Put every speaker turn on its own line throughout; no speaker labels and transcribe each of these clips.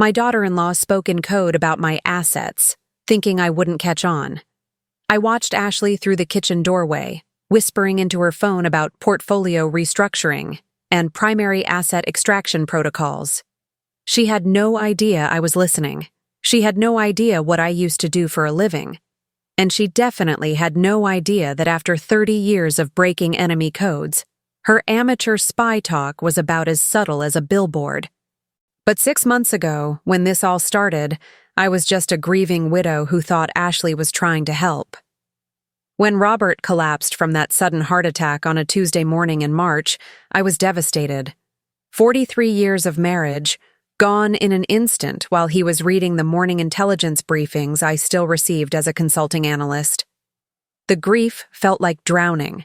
My daughter-in-law spoke in code about my assets, thinking I wouldn't catch on. I watched Ashley through the kitchen doorway, whispering into her phone about portfolio restructuring and primary asset extraction protocols. She had no idea I was listening. She had no idea what I used to do for a living. And she definitely had no idea that after 30 years of breaking enemy codes, her amateur spy talk was about as subtle as a billboard. But 6 months ago, when this all started, I was just a grieving widow who thought Ashley was trying to help. When Robert collapsed from that sudden heart attack on a Tuesday morning in March, I was devastated. 43 years of marriage, gone in an instant while he was reading the morning intelligence briefings I still received as a consulting analyst. The grief felt like drowning,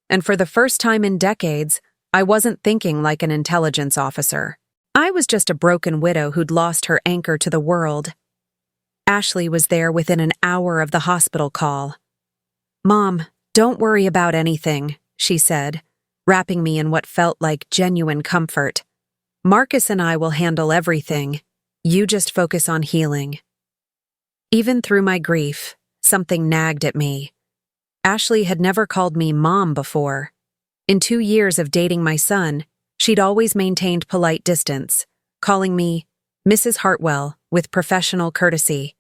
and for the first time in decades, I wasn't thinking like an intelligence officer. I was just a broken widow who'd lost her anchor to the world. Ashley was there within an hour of the hospital call. "Mom, don't worry about anything," she said, wrapping me in what felt like genuine comfort. "Marcus and I will handle everything. You just focus on healing." Even through my grief, something nagged at me. Ashley had never called me Mom before. In 2 years of dating my son, she'd always maintained polite distance, calling me Mrs. Hartwell with professional courtesy.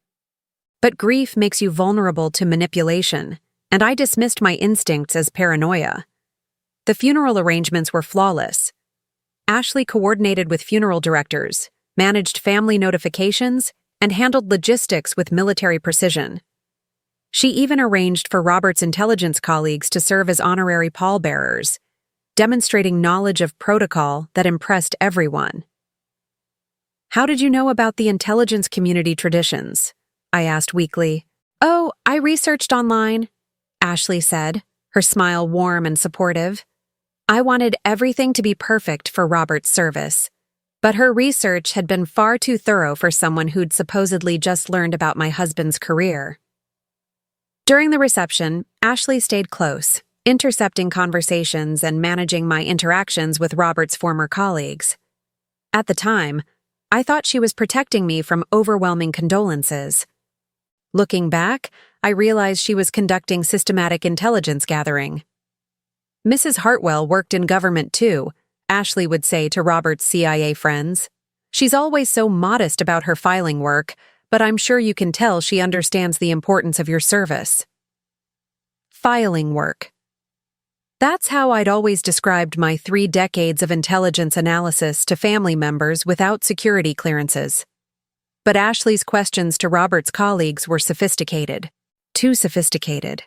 But grief makes you vulnerable to manipulation, and I dismissed my instincts as paranoia. The funeral arrangements were flawless. Ashley coordinated with funeral directors, managed family notifications, and handled logistics with military precision. She even arranged for Robert's intelligence colleagues to serve as honorary pallbearers, demonstrating knowledge of protocol that impressed everyone. "How did you know about the intelligence community traditions?" I asked weakly. "Oh, I researched online," Ashley said, her smile warm and supportive. I wanted everything to be perfect for Robert's service, but her research had been far too thorough for someone who'd supposedly just learned about my husband's career. During the reception, Ashley stayed close, intercepting conversations and managing my interactions with Robert's former colleagues. At the time, I thought she was protecting me from overwhelming condolences. Looking back, I realized she was conducting systematic intelligence gathering. "Mrs. Hartwell worked in government too," Ashley would say to Robert's CIA friends. "She's always so modest about her filing work, but I'm sure you can tell she understands the importance of your service." Filing work. That's how I'd always described my 3 decades of intelligence analysis to family members without security clearances. But Ashley's questions to Robert's colleagues were sophisticated. Too sophisticated.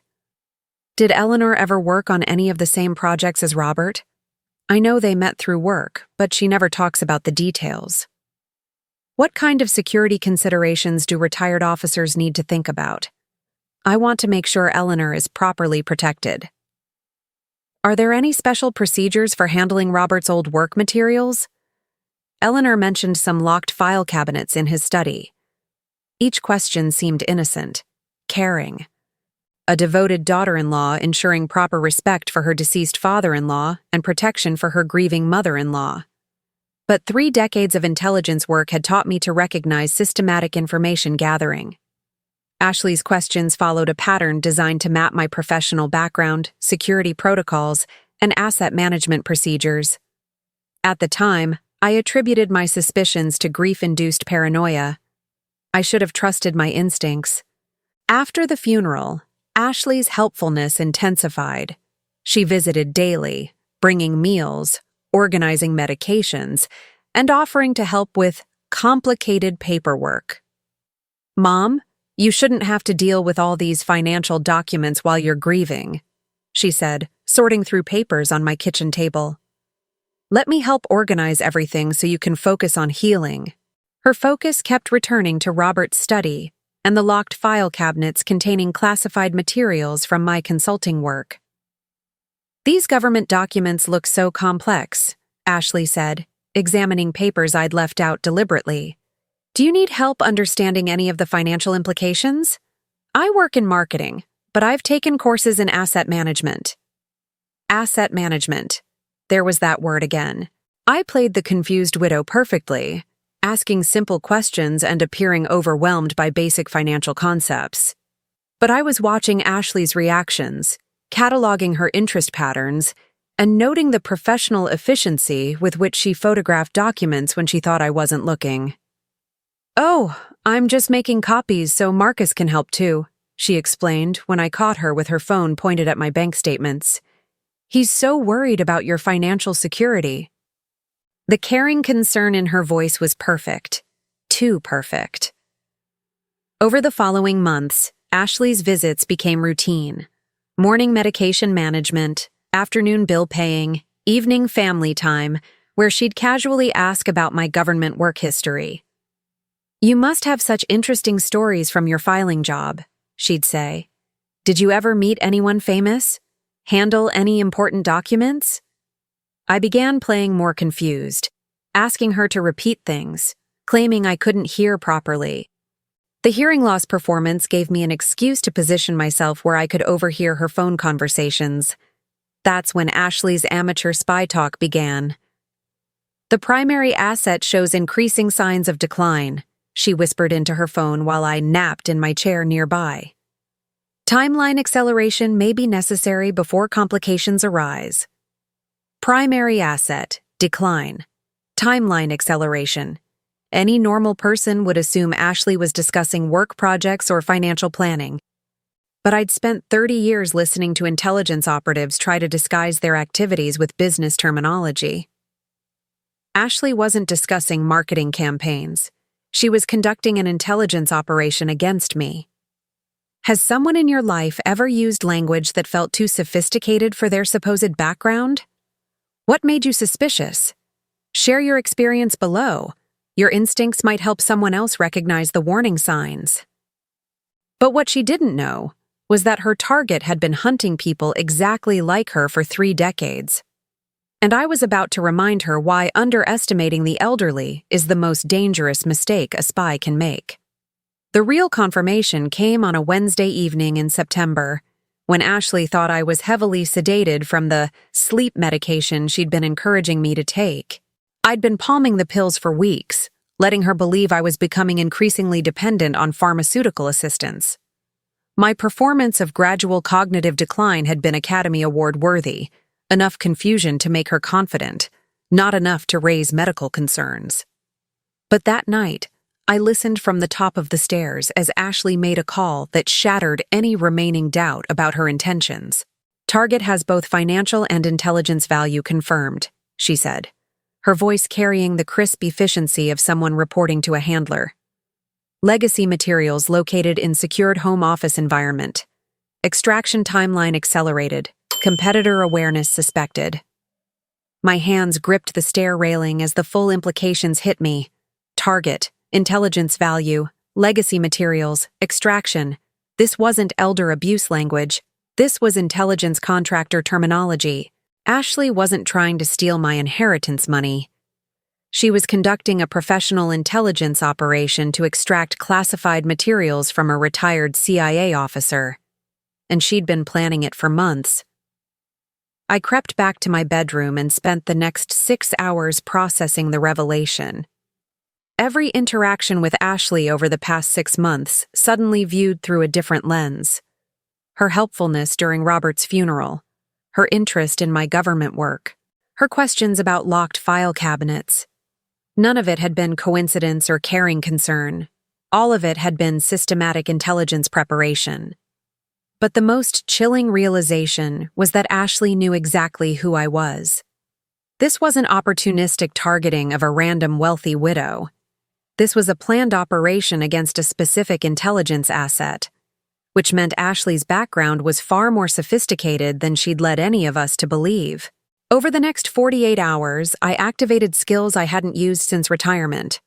Did Eleanor ever work on any of the same projects as Robert? I know they met through work, but she never talks about the details. What kind of security considerations do retired officers need to think about? I want to make sure Eleanor is properly protected. Are there any special procedures for handling Robert's old work materials? Eleanor mentioned some locked file cabinets in his study. Each question seemed innocent, caring. A devoted daughter-in-law ensuring proper respect for her deceased father-in-law and protection for her grieving mother-in-law. But 3 decades of intelligence work had taught me to recognize systematic information gathering. Ashley's questions followed a pattern designed to map my professional background, security protocols, and asset management procedures. At the time, I attributed my suspicions to grief-induced paranoia. I should have trusted my instincts. After the funeral, Ashley's helpfulness intensified. She visited daily, bringing meals, organizing medications, and offering to help with complicated paperwork. "Mom, you shouldn't have to deal with all these financial documents while you're grieving," she said, sorting through papers on my kitchen table. "Let me help organize everything so you can focus on healing." Her focus kept returning to Robert's study and the locked file cabinets containing classified materials from my consulting work. "These government documents look so complex," Ashley said, examining papers I'd left out deliberately. "Do you need help understanding any of the financial implications? I work in marketing, but I've taken courses in asset management." Asset management. There was that word again. I played the confused widow perfectly. asking simple questions and appearing overwhelmed by basic financial concepts. But I was watching Ashley's reactions, cataloging her interest patterns, and noting the professional efficiency with which she photographed documents when she thought I wasn't looking. "Oh, I'm just making copies so Marcus can help too," she explained when I caught her with her phone pointed at my bank statements. "He's so worried about your financial security." The caring concern in her voice was perfect. Too perfect. Over the following months, Ashley's visits became routine. Morning medication management, afternoon bill paying, evening family time, where she'd casually ask about my government work history. "You must have such interesting stories from your filing job," she'd say. "Did you ever meet anyone famous? Handle any important documents?" I began playing more confused, asking her to repeat things, claiming I couldn't hear properly. The hearing loss performance gave me an excuse to position myself where I could overhear her phone conversations. That's when Ashley's amateur spy talk began. "The primary asset shows increasing signs of decline," she whispered into her phone while I napped in my chair nearby. "Timeline acceleration may be necessary before complications arise." Primary asset, decline. Timeline acceleration. Any normal person would assume Ashley was discussing work projects or financial planning. But I'd spent 30 years listening to intelligence operatives try to disguise their activities with business terminology. Ashley wasn't discussing marketing campaigns. She was conducting an intelligence operation against me. Has someone in your life ever used language that felt too sophisticated for their supposed background? What made you suspicious? Share your experience below. Your instincts might help someone else recognize the warning signs. But what she didn't know was that her target had been hunting people exactly like her for 3 decades. And I was about to remind her why underestimating the elderly is the most dangerous mistake a spy can make. The real confirmation came on a Wednesday evening in September, when Ashley thought I was heavily sedated from the sleep medication she'd been encouraging me to take. I'd been palming the pills for weeks, letting her believe I was becoming increasingly dependent on pharmaceutical assistance. My performance of gradual cognitive decline had been Academy Award worthy, enough confusion to make her confident, not enough to raise medical concerns. But that night, I listened from the top of the stairs as Ashley made a call that shattered any remaining doubt about her intentions. "Target has both financial and intelligence value confirmed," she said, her voice carrying the crisp efficiency of someone reporting to a handler. "Legacy materials located in secured home office environment. Extraction timeline accelerated. Competitor awareness suspected." My hands gripped the stair railing as the full implications hit me. Target, intelligence value, legacy materials, extraction. This wasn't elder abuse language. This was intelligence contractor terminology. Ashley wasn't trying to steal my inheritance money. She was conducting a professional intelligence operation to extract classified materials from a retired CIA officer. And she'd been planning it for months. I crept back to my bedroom and spent the next 6 hours processing the revelation. Every interaction with Ashley over the past 6 months suddenly viewed through a different lens. Her helpfulness during Robert's funeral, her interest in my government work, her questions about locked file cabinets. None of it had been coincidence or caring concern. All of it had been systematic intelligence preparation. But the most chilling realization was that Ashley knew exactly who I was. This wasn't opportunistic targeting of a random wealthy widow. This was a planned operation against a specific intelligence asset, which meant Ashley's background was far more sophisticated than she'd led any of us to believe. Over the next 48 hours, I activated skills I hadn't used since retirement: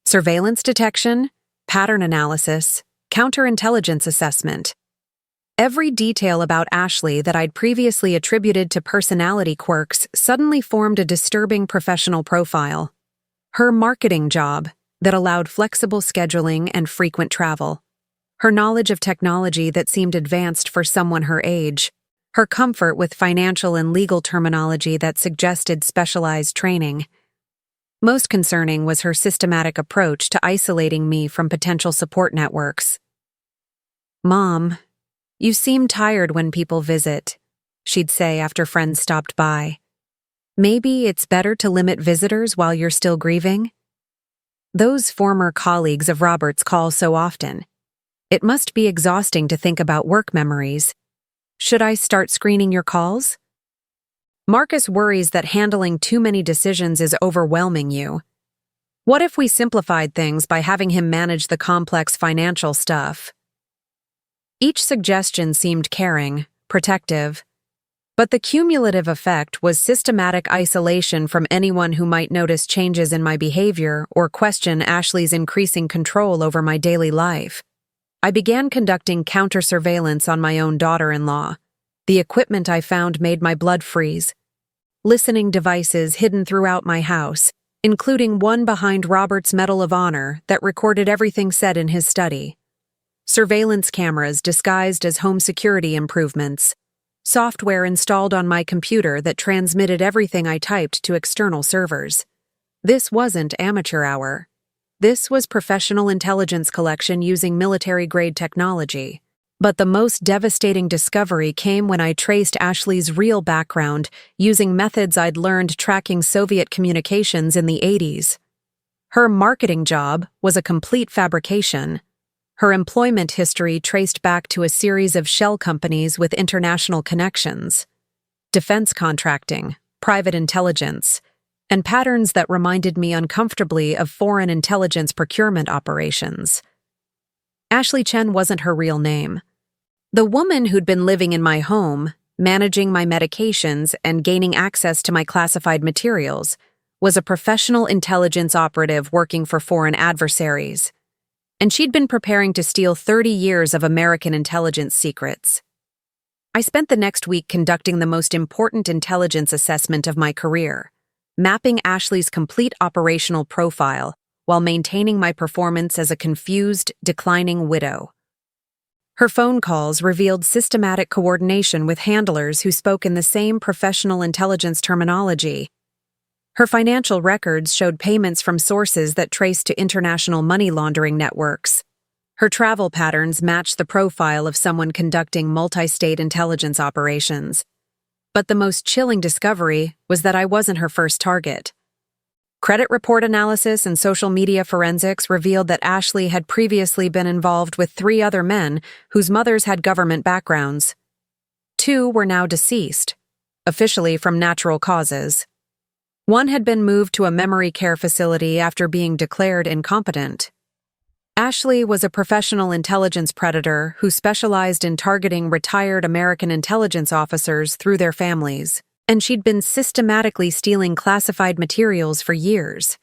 surveillance detection, pattern analysis, counterintelligence assessment. Every detail about Ashley that I'd previously attributed to personality quirks suddenly formed a disturbing professional profile. Her marketing job, that allowed flexible scheduling and frequent travel. Her knowledge of technology that seemed advanced for someone her age. Her comfort with financial and legal terminology that suggested specialized training. Most concerning was her systematic approach to isolating me from potential support networks. "Mom, you seem tired when people visit," she'd say after friends stopped by. "Maybe it's better to limit visitors while you're still grieving?" Those former colleagues of Robert's call so often. It must be exhausting to think about work memories. Should I start screening your calls? Marcus worries that handling too many decisions is overwhelming you. What if we simplified things by having him manage the complex financial stuff? Each suggestion seemed caring, protective, but the cumulative effect was systematic isolation from anyone who might notice changes in my behavior or question Ashley's increasing control over my daily life. I began conducting counter-surveillance on my own daughter-in-law. The equipment I found made my blood freeze. Listening devices hidden throughout my house, including one behind Robert's Medal of Honor that recorded everything said in his study. Surveillance cameras disguised as home security improvements. Software installed on my computer that transmitted everything I typed to external servers. This wasn't amateur hour. This was professional intelligence collection using military-grade technology. But the most devastating discovery came when I traced Ashley's real background using methods I'd learned tracking Soviet communications in the 80s. Her marketing job was a complete fabrication. Her employment history traced back to a series of shell companies with international connections, defense contracting, private intelligence, and patterns that reminded me uncomfortably of foreign intelligence procurement operations. Ashley Chen wasn't her real name. The woman who'd been living in my home, managing my medications, and gaining access to my classified materials was a professional intelligence operative working for foreign adversaries. And she'd been preparing to steal 30 years of American intelligence secrets. I spent the next week conducting the most important intelligence assessment of my career, mapping Ashley's complete operational profile while maintaining my performance as a confused, declining widow. Her phone calls revealed systematic coordination with handlers who spoke in the same professional intelligence terminology. Her financial records showed payments from sources that traced to international money laundering networks. Her travel patterns matched the profile of someone conducting multi-state intelligence operations. But the most chilling discovery was that I wasn't her first target. Credit report analysis and social media forensics revealed that Ashley had previously been involved with 3 other men whose mothers had government backgrounds. 2 were now deceased, officially from natural causes. 1 had been moved to a memory care facility after being declared incompetent. Ashley was a professional intelligence predator who specialized in targeting retired American intelligence officers through their families, and she'd been systematically stealing classified materials for years.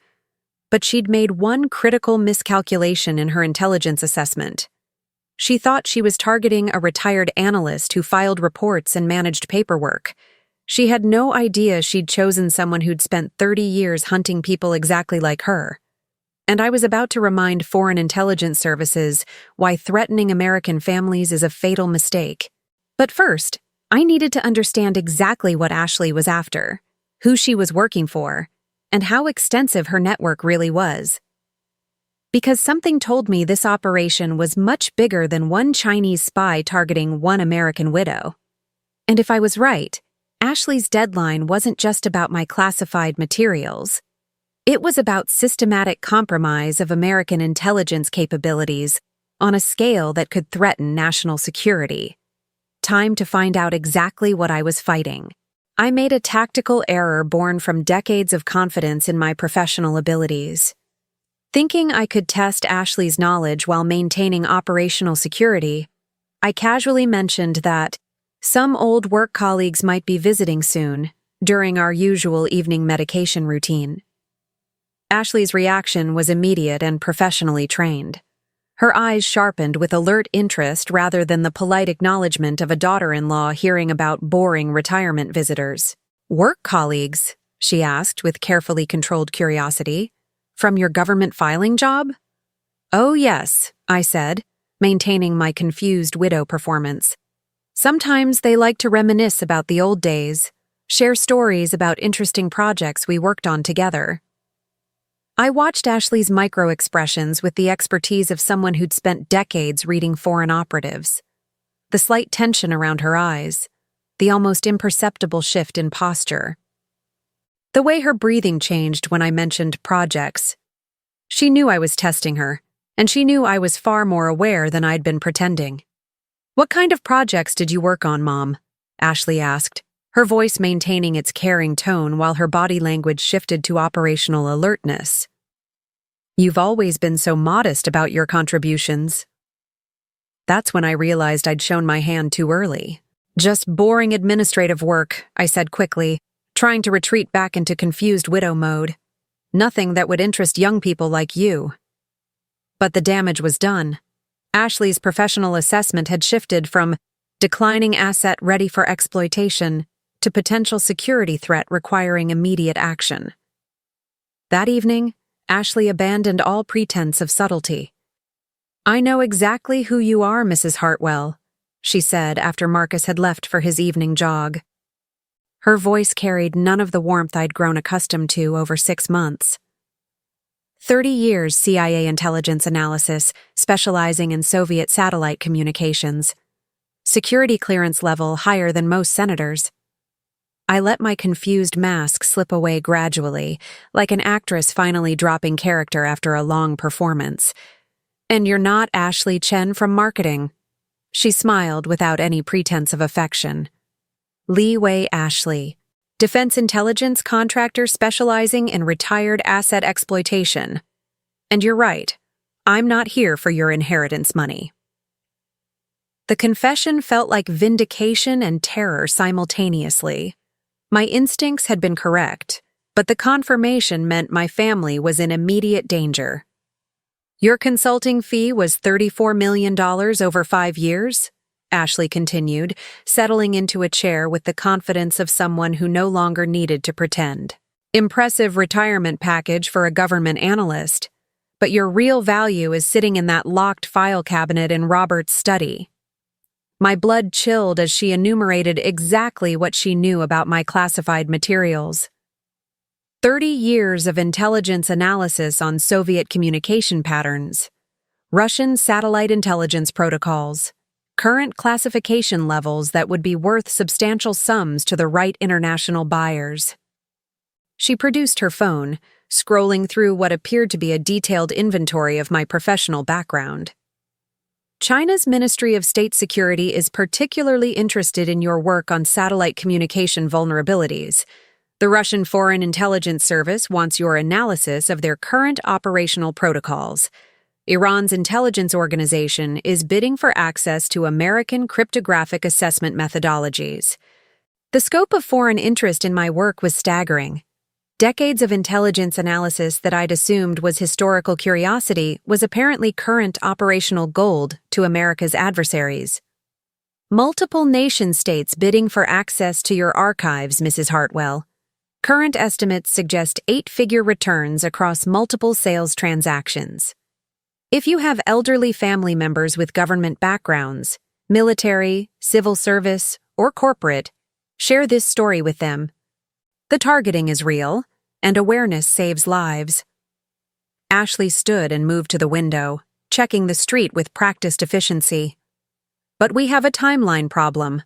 But she'd made one critical miscalculation in her intelligence assessment. She thought she was targeting a retired analyst who filed reports and managed paperwork. She had no idea she'd chosen someone who'd spent 30 years hunting people exactly like her. And I was about to remind foreign intelligence services why threatening American families is a fatal mistake. But first, I needed to understand exactly what Ashley was after, who she was working for, and how extensive her network really was. Because something told me this operation was much bigger than one Chinese spy targeting one American widow. And if I was right, Ashley's deadline wasn't just about my classified materials. It was about systematic compromise of American intelligence capabilities on a scale that could threaten national security. Time to find out exactly what I was fighting. I made a tactical error born from decades of confidence in my professional abilities. Thinking I could test Ashley's knowledge while maintaining operational security, I casually mentioned that some old work colleagues might be visiting soon, during our usual evening medication routine. Ashley's reaction was immediate and professionally trained. Her eyes sharpened with alert interest rather than the polite acknowledgement of a daughter-in-law hearing about boring retirement visitors. "Work colleagues?" she asked with carefully controlled curiosity. "From your government filing job?" "Oh yes," I said, maintaining my confused widow performance. "Sometimes they like to reminisce about the old days, share stories about interesting projects we worked on together." I watched Ashley's micro-expressions with the expertise of someone who'd spent decades reading foreign operatives. The slight tension around her eyes, the almost imperceptible shift in posture. The way her breathing changed when I mentioned projects. She knew I was testing her, and she knew I was far more aware than I'd been pretending. "What kind of projects did you work on, Mom?" Ashley asked, her voice maintaining its caring tone while her body language shifted to operational alertness. "You've always been so modest about your contributions." That's when I realized I'd shown my hand too early. "Just boring administrative work," I said quickly, trying to retreat back into confused widow mode. "Nothing that would interest young people like you." But the damage was done. Ashley's professional assessment had shifted from declining asset ready for exploitation to potential security threat requiring immediate action. That evening, Ashley abandoned all pretense of subtlety. "I know exactly who you are, Mrs. Hartwell," she said after Marcus had left for his evening jog. Her voice carried none of the warmth I'd grown accustomed to over 6 months. 30 years CIA intelligence analysis, specializing in Soviet satellite communications. Security clearance level higher than most senators. I let my confused mask slip away gradually, like an actress finally dropping character after a long performance. "And you're not Ashley Chen from marketing." She smiled without any pretense of affection. "Li Wei Ashley, defense intelligence contractor specializing in retired asset exploitation. And you're right, I'm not here for your inheritance money." The confession felt like vindication and terror simultaneously. My instincts had been correct, but the confirmation meant my family was in immediate danger. "Your consulting fee was $34 million over 5 years?" Ashley continued, settling into a chair with the confidence of someone who no longer needed to pretend. "Impressive retirement package for a government analyst, but your real value is sitting in that locked file cabinet in Robert's study." My blood chilled as she enumerated exactly what she knew about my classified materials. 30 years of intelligence analysis on Soviet communication patterns, Russian satellite intelligence protocols, current classification levels that would be worth substantial sums to the right international buyers. She produced her phone, scrolling through what appeared to be a detailed inventory of my professional background. "China's Ministry of State Security is particularly interested in your work on satellite communication vulnerabilities. The Russian Foreign Intelligence Service wants your analysis of their current operational protocols. Iran's intelligence organization is bidding for access to American cryptographic assessment methodologies." The scope of foreign interest in my work was staggering. Decades of intelligence analysis that I'd assumed was historical curiosity was apparently current operational gold to America's adversaries. "Multiple nation-states bidding for access to your archives, Mrs. Hartwell. Current estimates suggest 8-figure returns across multiple sales transactions. If you have elderly family members with government backgrounds, military, civil service, or corporate, share this story with them. The targeting is real, and awareness saves lives." Ashley stood and moved to the window, checking the street with practiced efficiency. "But we have a timeline problem.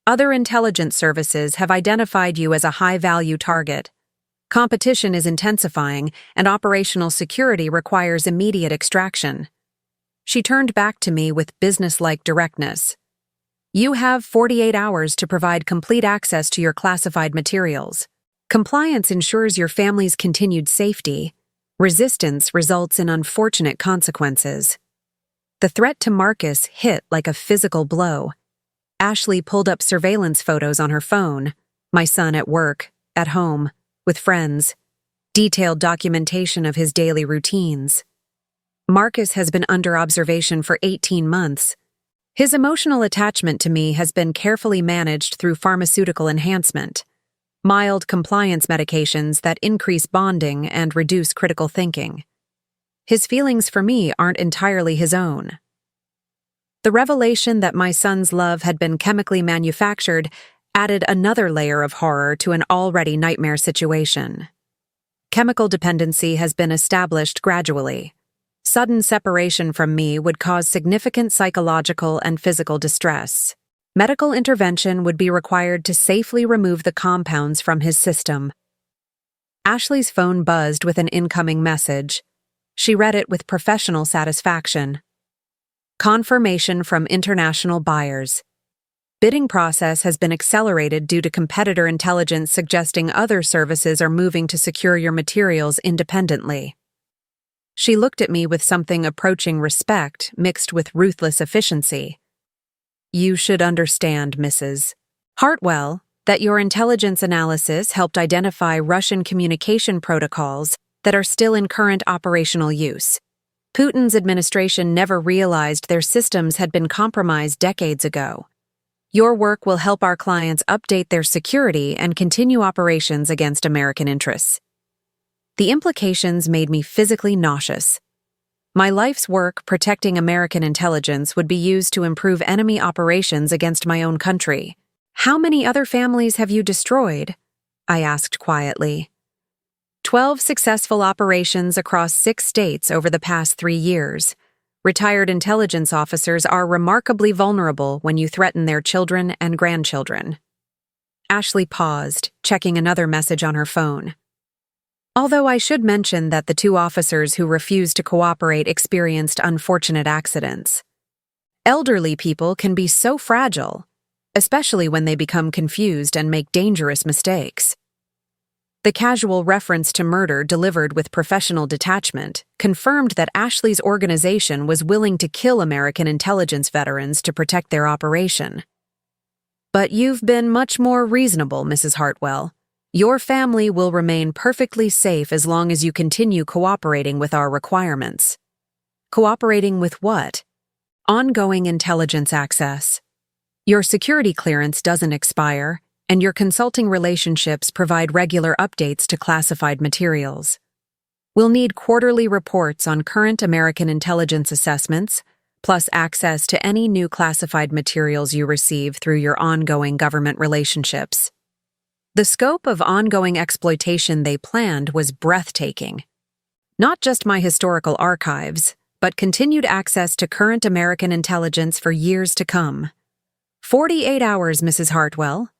Other intelligence services have identified you as a high-value target. Competition is intensifying, and operational security requires immediate extraction." She turned back to me with business-like directness. "You have 48 hours to provide complete access to your classified materials. Compliance ensures your family's continued safety. Resistance results in unfortunate consequences." The threat to Marcus hit like a physical blow. Ashley pulled up surveillance photos on her phone, my son at work, at home, with friends, detailed documentation of his daily routines. Marcus has been under observation for 18 months. His emotional attachment to me has been carefully managed through pharmaceutical enhancement. Mild compliance medications that increase bonding and reduce critical thinking. His feelings for me aren't entirely his own. The revelation that my son's love had been chemically manufactured added another layer of horror to an already nightmare situation. Chemical dependency has been established gradually. Sudden separation from me would cause significant psychological and physical distress. Medical intervention would be required to safely remove the compounds from his system. Ashley's phone buzzed with an incoming message. She read it with professional satisfaction. Confirmation from international buyers. Bidding process has been accelerated due to competitor intelligence suggesting other services are moving to secure your materials independently. She looked at me with something approaching respect mixed with ruthless efficiency. You should understand, Mrs. Hartwell, that your intelligence analysis helped identify Russian communication protocols that are still in current operational use. Putin's administration never realized their systems had been compromised decades ago. Your work will help our clients update their security and continue operations against American interests. The implications made me physically nauseous. My life's work protecting American intelligence would be used to improve enemy operations against my own country. How many other families have you destroyed? I asked quietly. 12 successful operations across 6 states over the past 3 years. Retired intelligence officers are remarkably vulnerable when you threaten their children and grandchildren. Ashley paused, checking another message on her phone. Although I should mention that the 2 officers who refused to cooperate experienced unfortunate accidents. Elderly people can be so fragile, especially when they become confused and make dangerous mistakes. The casual reference to murder delivered with professional detachment confirmed that Ashley's organization was willing to kill American intelligence veterans to protect their operation. But you've been much more reasonable, Mrs. Hartwell. Your family will remain perfectly safe as long as you continue cooperating with our requirements. Cooperating with what? Ongoing intelligence access. Your security clearance doesn't expire, and your consulting relationships provide regular updates to classified materials. We'll need quarterly reports on current American intelligence assessments, plus access to any new classified materials you receive through your ongoing government relationships. The scope of ongoing exploitation they planned was breathtaking. Not just my historical archives, but continued access to current American intelligence for years to come. 48 hours, Mrs. Hartwell.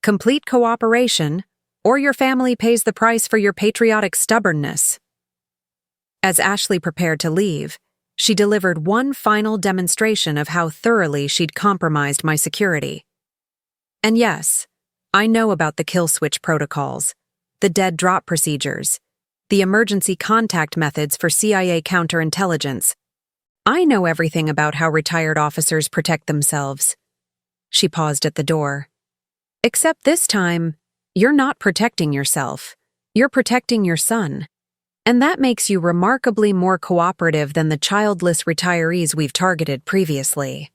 Complete cooperation, or your family pays the price for your patriotic stubbornness. As Ashley prepared to leave, she delivered one final demonstration of how thoroughly she'd compromised my security. And yes, I know about the kill switch protocols, the dead drop procedures, the emergency contact methods for CIA counterintelligence. I know everything about how retired officers protect themselves. She paused at the door. Except this time, you're not protecting yourself. You're protecting your son. And that makes you remarkably more cooperative than the childless retirees we've targeted previously.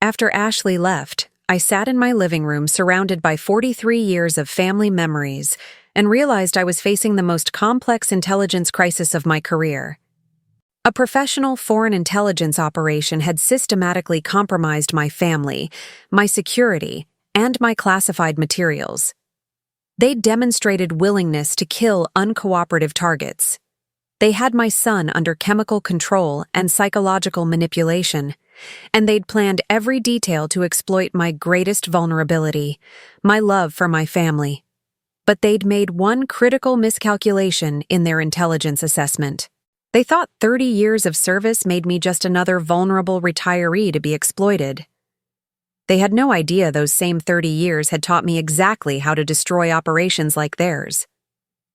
After Ashley left, I sat in my living room surrounded by 43 years of family memories and realized I was facing the most complex intelligence crisis of my career. A professional foreign intelligence operation had systematically compromised my family, my security, and my classified materials. They demonstrated willingness to kill uncooperative targets. They had my son under chemical control and psychological manipulation, and they'd planned every detail to exploit my greatest vulnerability, my love for my family. But they'd made one critical miscalculation in their intelligence assessment. They thought 30 years of service made me just another vulnerable retiree to be exploited. They had no idea those same 30 years had taught me exactly how to destroy operations like theirs.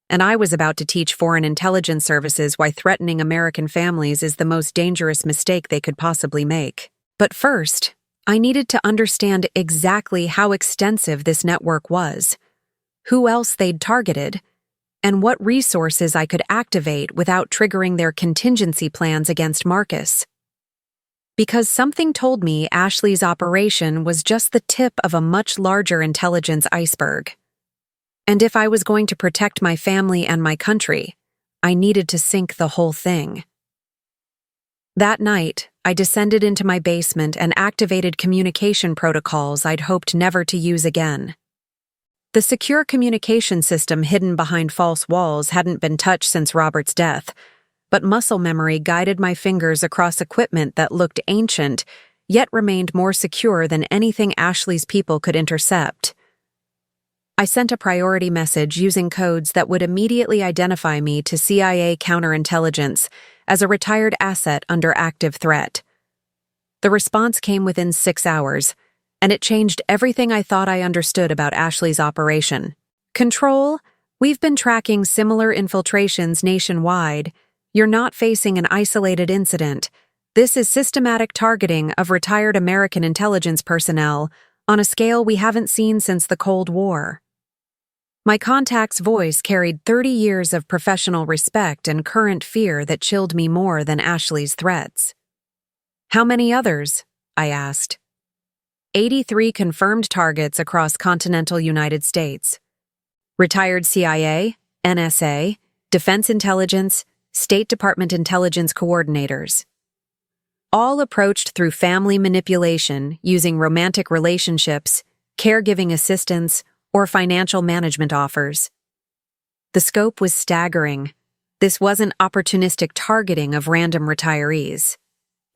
And I was about to teach foreign intelligence services why threatening American families is the most dangerous mistake they could possibly make. But first, I needed to understand exactly how extensive this network was, who else they'd targeted, and what resources I could activate without triggering their contingency plans against Marcus. Because something told me Ashley's operation was just the tip of a much larger intelligence iceberg. And if I was going to protect my family and my country, I needed to sink the whole thing. That night, I descended into my basement and activated communication protocols I'd hoped never to use again. The secure communication system hidden behind false walls hadn't been touched since Robert's death, but muscle memory guided my fingers across equipment that looked ancient, yet remained more secure than anything Ashley's people could intercept. I sent a priority message using codes that would immediately identify me to CIA counterintelligence as a retired asset under active threat. The response came within 6 hours, and it changed everything I thought I understood about Ashley's operation. Control, we've been tracking similar infiltrations nationwide. You're not facing an isolated incident. This is systematic targeting of retired American intelligence personnel on a scale we haven't seen since the Cold War. My contact's voice carried 30 years of professional respect and current fear that chilled me more than Ashley's threats. How many others? I asked. 83 confirmed targets across continental United States. Retired CIA, NSA, Defense Intelligence, State Department intelligence coordinators. All approached through family manipulation using romantic relationships, caregiving assistance, or financial management offers. The scope was staggering. This wasn't opportunistic targeting of random retirees.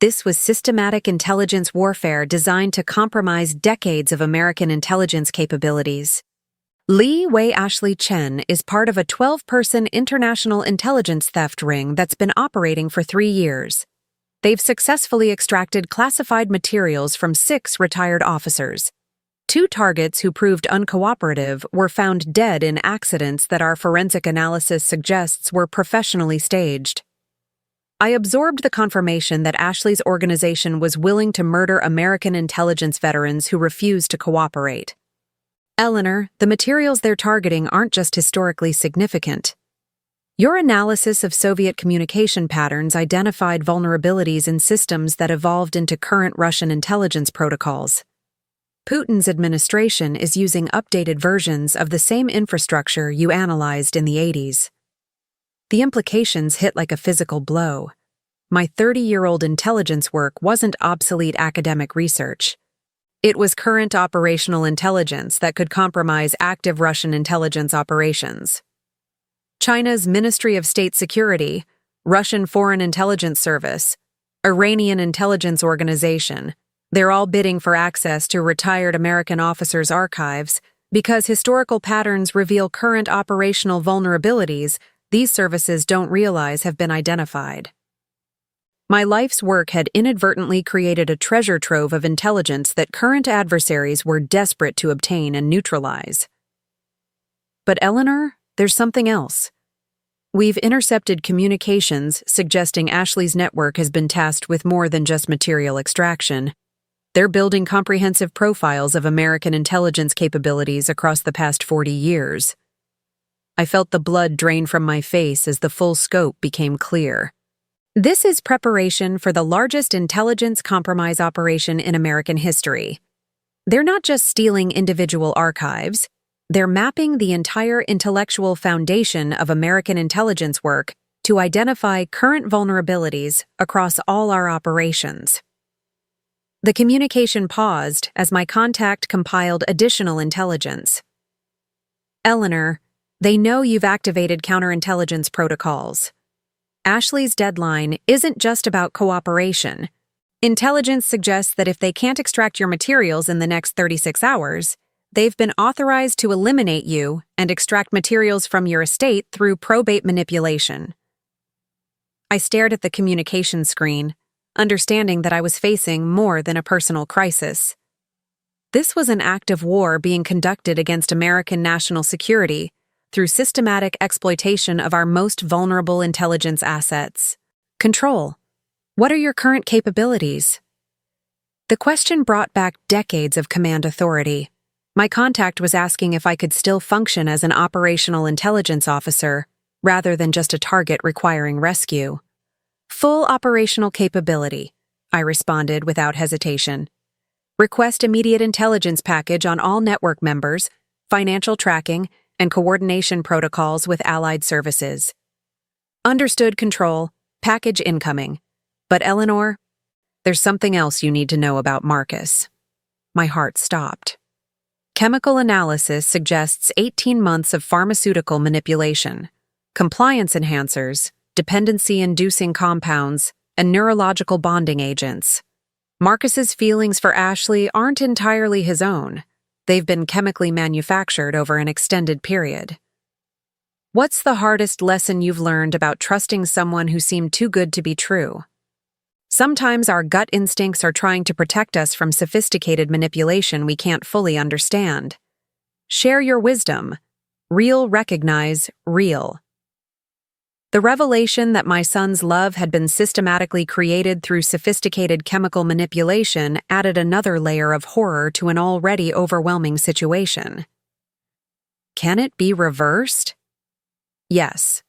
This was systematic intelligence warfare designed to compromise decades of American intelligence capabilities. Li Wei Ashley Chen is part of a 12-person international intelligence theft ring that's been operating for 3 years. They've successfully extracted classified materials from 6 retired officers. 2 targets who proved uncooperative were found dead in accidents that our forensic analysis suggests were professionally staged. I absorbed the confirmation that Ashley's organization was willing to murder American intelligence veterans who refused to cooperate. Eleanor, the materials they're targeting aren't just historically significant. Your analysis of Soviet communication patterns identified vulnerabilities in systems that evolved into current Russian intelligence protocols. Putin's administration is using updated versions of the same infrastructure you analyzed in the 80s. The implications hit like a physical blow. My 30-year-old intelligence work wasn't obsolete academic research. It was current operational intelligence that could compromise active Russian intelligence operations. China's Ministry of State Security, Russian Foreign Intelligence Service, Iranian Intelligence Organization, they're all bidding for access to retired American officers' archives because historical patterns reveal current operational vulnerabilities these services don't realize have been identified. My life's work had inadvertently created a treasure trove of intelligence that current adversaries were desperate to obtain and neutralize. But Eleanor, there's something else. We've intercepted communications suggesting Ashley's network has been tasked with more than just material extraction. They're building comprehensive profiles of American intelligence capabilities across the past 40 years. I felt the blood drain from my face as the full scope became clear. This is preparation for the largest intelligence compromise operation in American history. They're not just stealing individual archives, they're mapping the entire intellectual foundation of American intelligence work to identify current vulnerabilities across all our operations. The communication paused as my contact compiled additional intelligence. Eleanor, they know you've activated counterintelligence protocols. Ashley's deadline isn't just about cooperation. Intelligence suggests that if they can't extract your materials in the next 36 hours, they've been authorized to eliminate you and extract materials from your estate through probate manipulation. I stared at the communication screen, understanding that I was facing more than a personal crisis. This was an act of war being conducted against American national security through systematic exploitation of our most vulnerable intelligence assets. Control. What are your current capabilities? The question brought back decades of command authority. My contact was asking if I could still function as an operational intelligence officer, rather than just a target requiring rescue. Full operational capability, I responded without hesitation. Request immediate intelligence package on all network members, financial tracking, and coordination protocols with allied services. Understood, Control. Package incoming. But Eleanor, there's something else you need to know about Marcus. My heart stopped. Chemical analysis suggests 18 months of pharmaceutical manipulation, compliance enhancers, dependency-inducing compounds, and neurological bonding agents. Marcus's feelings for Ashley aren't entirely his own. They've been chemically manufactured over an extended period. What's the hardest lesson you've learned about trusting someone who seemed too good to be true? Sometimes our gut instincts are trying to protect us from sophisticated manipulation we can't fully understand. Share your wisdom. Real recognize real. The revelation that my son's love had been systematically created through sophisticated chemical manipulation added another layer of horror to an already overwhelming situation. Can it be reversed? Yes,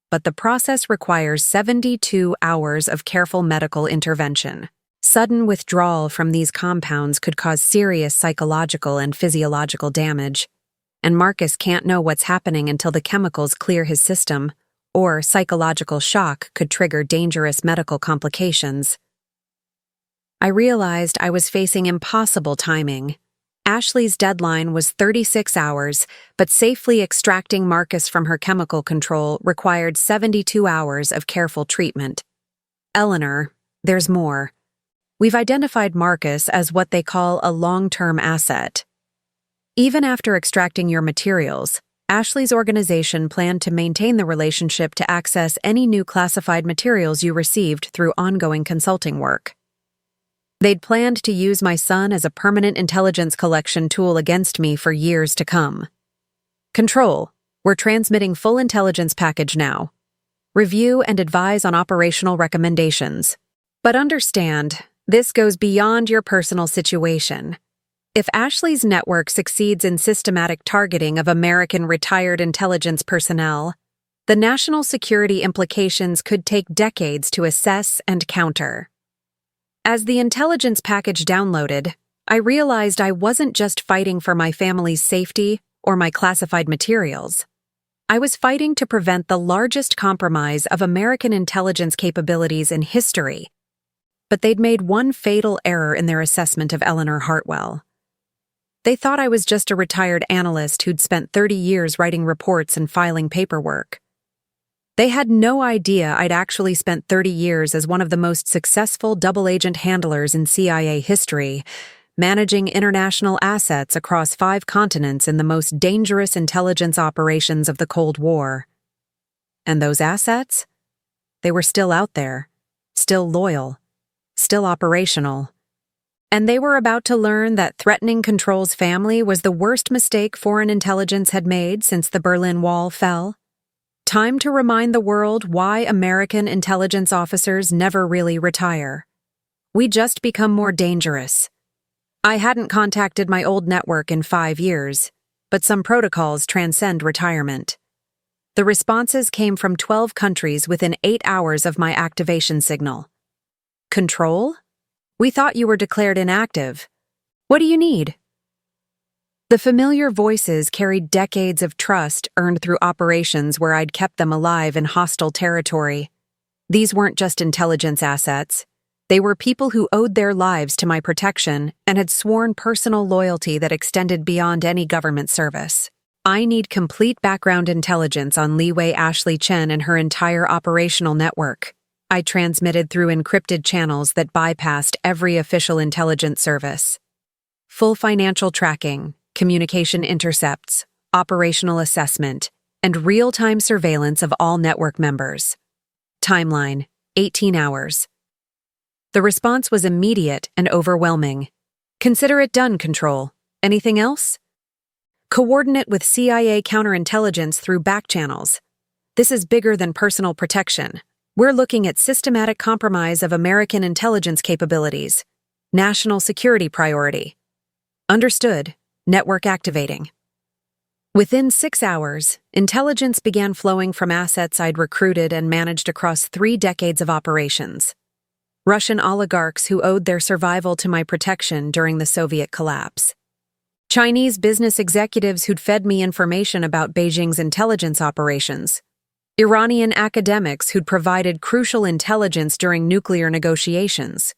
but the process requires 72 hours of careful medical intervention. Sudden withdrawal from these compounds could cause serious psychological and physiological damage, and Marcus can't know what's happening until the chemicals clear his system, or psychological shock could trigger dangerous medical complications. I realized I was facing impossible timing. Ashley's deadline was 36 hours, but safely extracting Marcus from her chemical control required 72 hours of careful treatment. Eleanor, there's more. We've identified Marcus as what they call a long-term asset. Even after extracting your materials, Ashley's organization planned to maintain the relationship to access any new classified materials you received through ongoing consulting work. They'd planned to use my son as a permanent intelligence collection tool against me for years to come. Control, we're transmitting full intelligence package now. Review and advise on operational recommendations. But understand, this goes beyond your personal situation. If Ashley's network succeeds in systematic targeting of American retired intelligence personnel, the national security implications could take decades to assess and counter. As the intelligence package downloaded, I realized I wasn't just fighting for my family's safety or my classified materials. I was fighting to prevent the largest compromise of American intelligence capabilities in history. But they'd made one fatal error in their assessment of Eleanor Hartwell. They thought I was just a retired analyst who'd spent 30 years writing reports and filing paperwork. They had no idea I'd actually spent 30 years as one of the most successful double-agent handlers in CIA history, managing international assets across 5 continents in the most dangerous intelligence operations of the Cold War. And those assets? They were still out there, still loyal, still operational. And they were about to learn that threatening Control's family was the worst mistake foreign intelligence had made since the Berlin Wall fell. Time to remind the world why American intelligence officers never really retire. We just become more dangerous. I hadn't contacted my old network in 5 years, but some protocols transcend retirement. The responses came from 12 countries within 8 hours of my activation signal. Control? We thought you were declared inactive. What do you need? The familiar voices carried decades of trust earned through operations where I'd kept them alive in hostile territory. These weren't just intelligence assets. They were people who owed their lives to my protection and had sworn personal loyalty that extended beyond any government service. I need complete background intelligence on Li Wei Ashley Chen and her entire operational network. I transmitted through encrypted channels that bypassed every official intelligence service. Full financial tracking, communication intercepts, operational assessment, and real-time surveillance of all network members. Timeline, 18 hours. The response was immediate and overwhelming. Consider it done, Control. Anything else? Coordinate with CIA counterintelligence through back channels. This is bigger than personal protection. We're looking at systematic compromise of American intelligence capabilities. National security priority. Understood. Network activating. Within 6 hours, intelligence began flowing from assets I'd recruited and managed across 3 decades of operations. Russian oligarchs who owed their survival to my protection during the Soviet collapse. Chinese business executives who'd fed me information about Beijing's intelligence operations. Iranian academics who'd provided crucial intelligence during nuclear negotiations.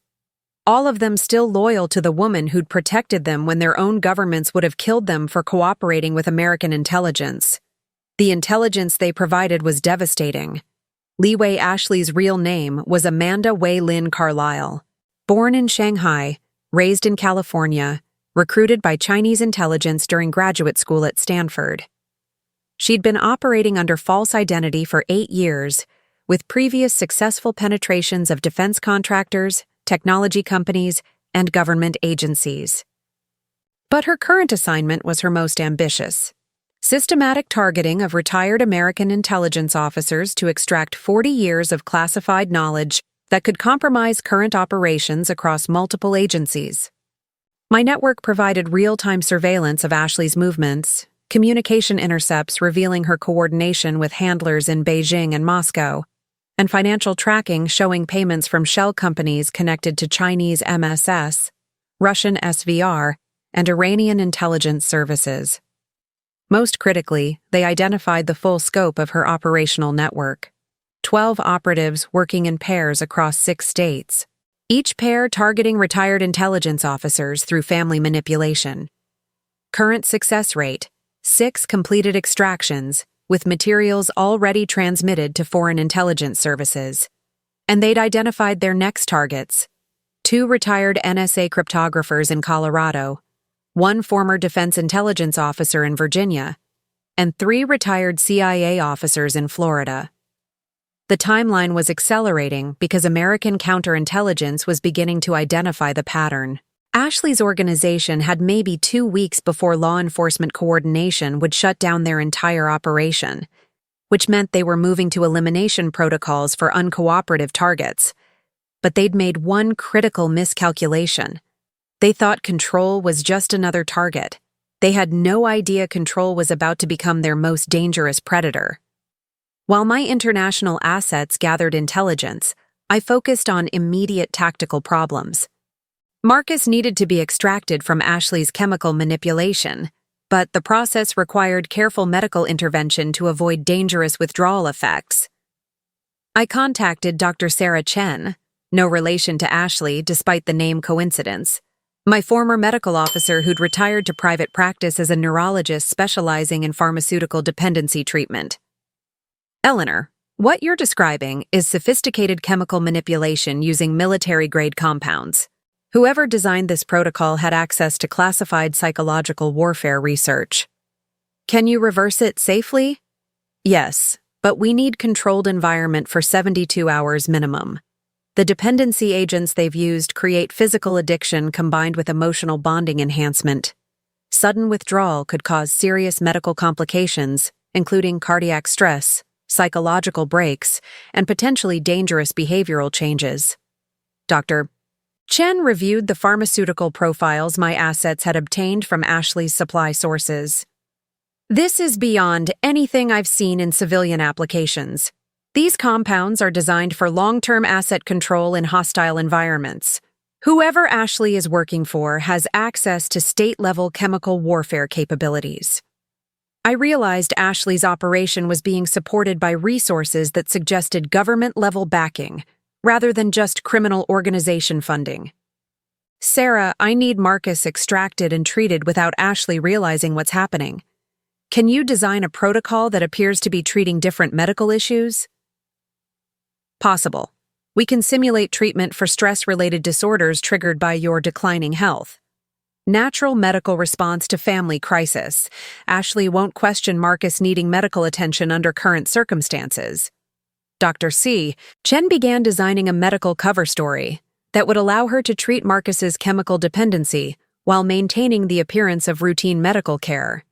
all of them still loyal to the woman who'd protected them when their own governments would have killed them for cooperating with American intelligence. The intelligence they provided was devastating. Li Wei Ashley's real name was Amanda Wei Lin Carlisle. Born in Shanghai, raised in California, recruited by Chinese intelligence during graduate school at Stanford. She'd been operating under false identity for 8 years, with previous successful penetrations of defense contractors, technology companies, and government agencies. But her current assignment was her most ambitious: systematic targeting of retired American intelligence officers to extract 40 years of classified knowledge that could compromise current operations across multiple agencies. My network provided real-time surveillance of Ashley's movements, communication intercepts revealing her coordination with handlers in Beijing and Moscow, and financial tracking showing payments from shell companies connected to Chinese MSS, Russian SVR, and Iranian intelligence services. Most critically, they identified the full scope of her operational network: 12 operatives working in pairs across 6 states, each pair targeting retired intelligence officers through family manipulation. Current success rate: 6 completed extractions, with materials already transmitted to foreign intelligence services. And they'd identified their next targets: 2 retired NSA cryptographers in Colorado, 1 former defense intelligence officer in Virginia, and 3 retired CIA officers in Florida. The timeline was accelerating because American counterintelligence was beginning to identify the pattern. Ashley's organization had maybe 2 weeks before law enforcement coordination would shut down their entire operation, which meant they were moving to elimination protocols for uncooperative targets. But they'd made one critical miscalculation. They thought Control was just another target. They had no idea Control was about to become their most dangerous predator. While my international assets gathered intelligence, I focused on immediate tactical problems. Marcus needed to be extracted from Ashley's chemical manipulation, but the process required careful medical intervention to avoid dangerous withdrawal effects. I contacted Dr. Sarah Chen, no relation to Ashley despite the name coincidence, my former medical officer who'd retired to private practice as a neurologist specializing in pharmaceutical dependency treatment. Eleanor, what you're describing is sophisticated chemical manipulation using military-grade compounds. Whoever designed this protocol had access to classified psychological warfare research. Can you reverse it safely? Yes, but we need controlled environment for 72 hours minimum. The dependency agents they've used create physical addiction combined with emotional bonding enhancement. Sudden withdrawal could cause serious medical complications, including cardiac stress, psychological breaks, and potentially dangerous behavioral changes. Dr. Chen reviewed the pharmaceutical profiles my assets had obtained from Ashley's supply sources. This is beyond anything I've seen in civilian applications. These compounds are designed for long-term asset control in hostile environments. Whoever Ashley is working for has access to state-level chemical warfare capabilities. I realized Ashley's operation was being supported by resources that suggested government-level backing, rather than just criminal organization funding. Sarah, I need Marcus extracted and treated without Ashley realizing what's happening. Can you design a protocol that appears to be treating different medical issues? Possible. We can simulate treatment for stress-related disorders triggered by your declining health. Natural medical response to family crisis. Ashley won't question Marcus needing medical attention under current circumstances. Dr. C. Chen began designing a medical cover story that would allow her to treat Marcus's chemical dependency while maintaining the appearance of routine medical care.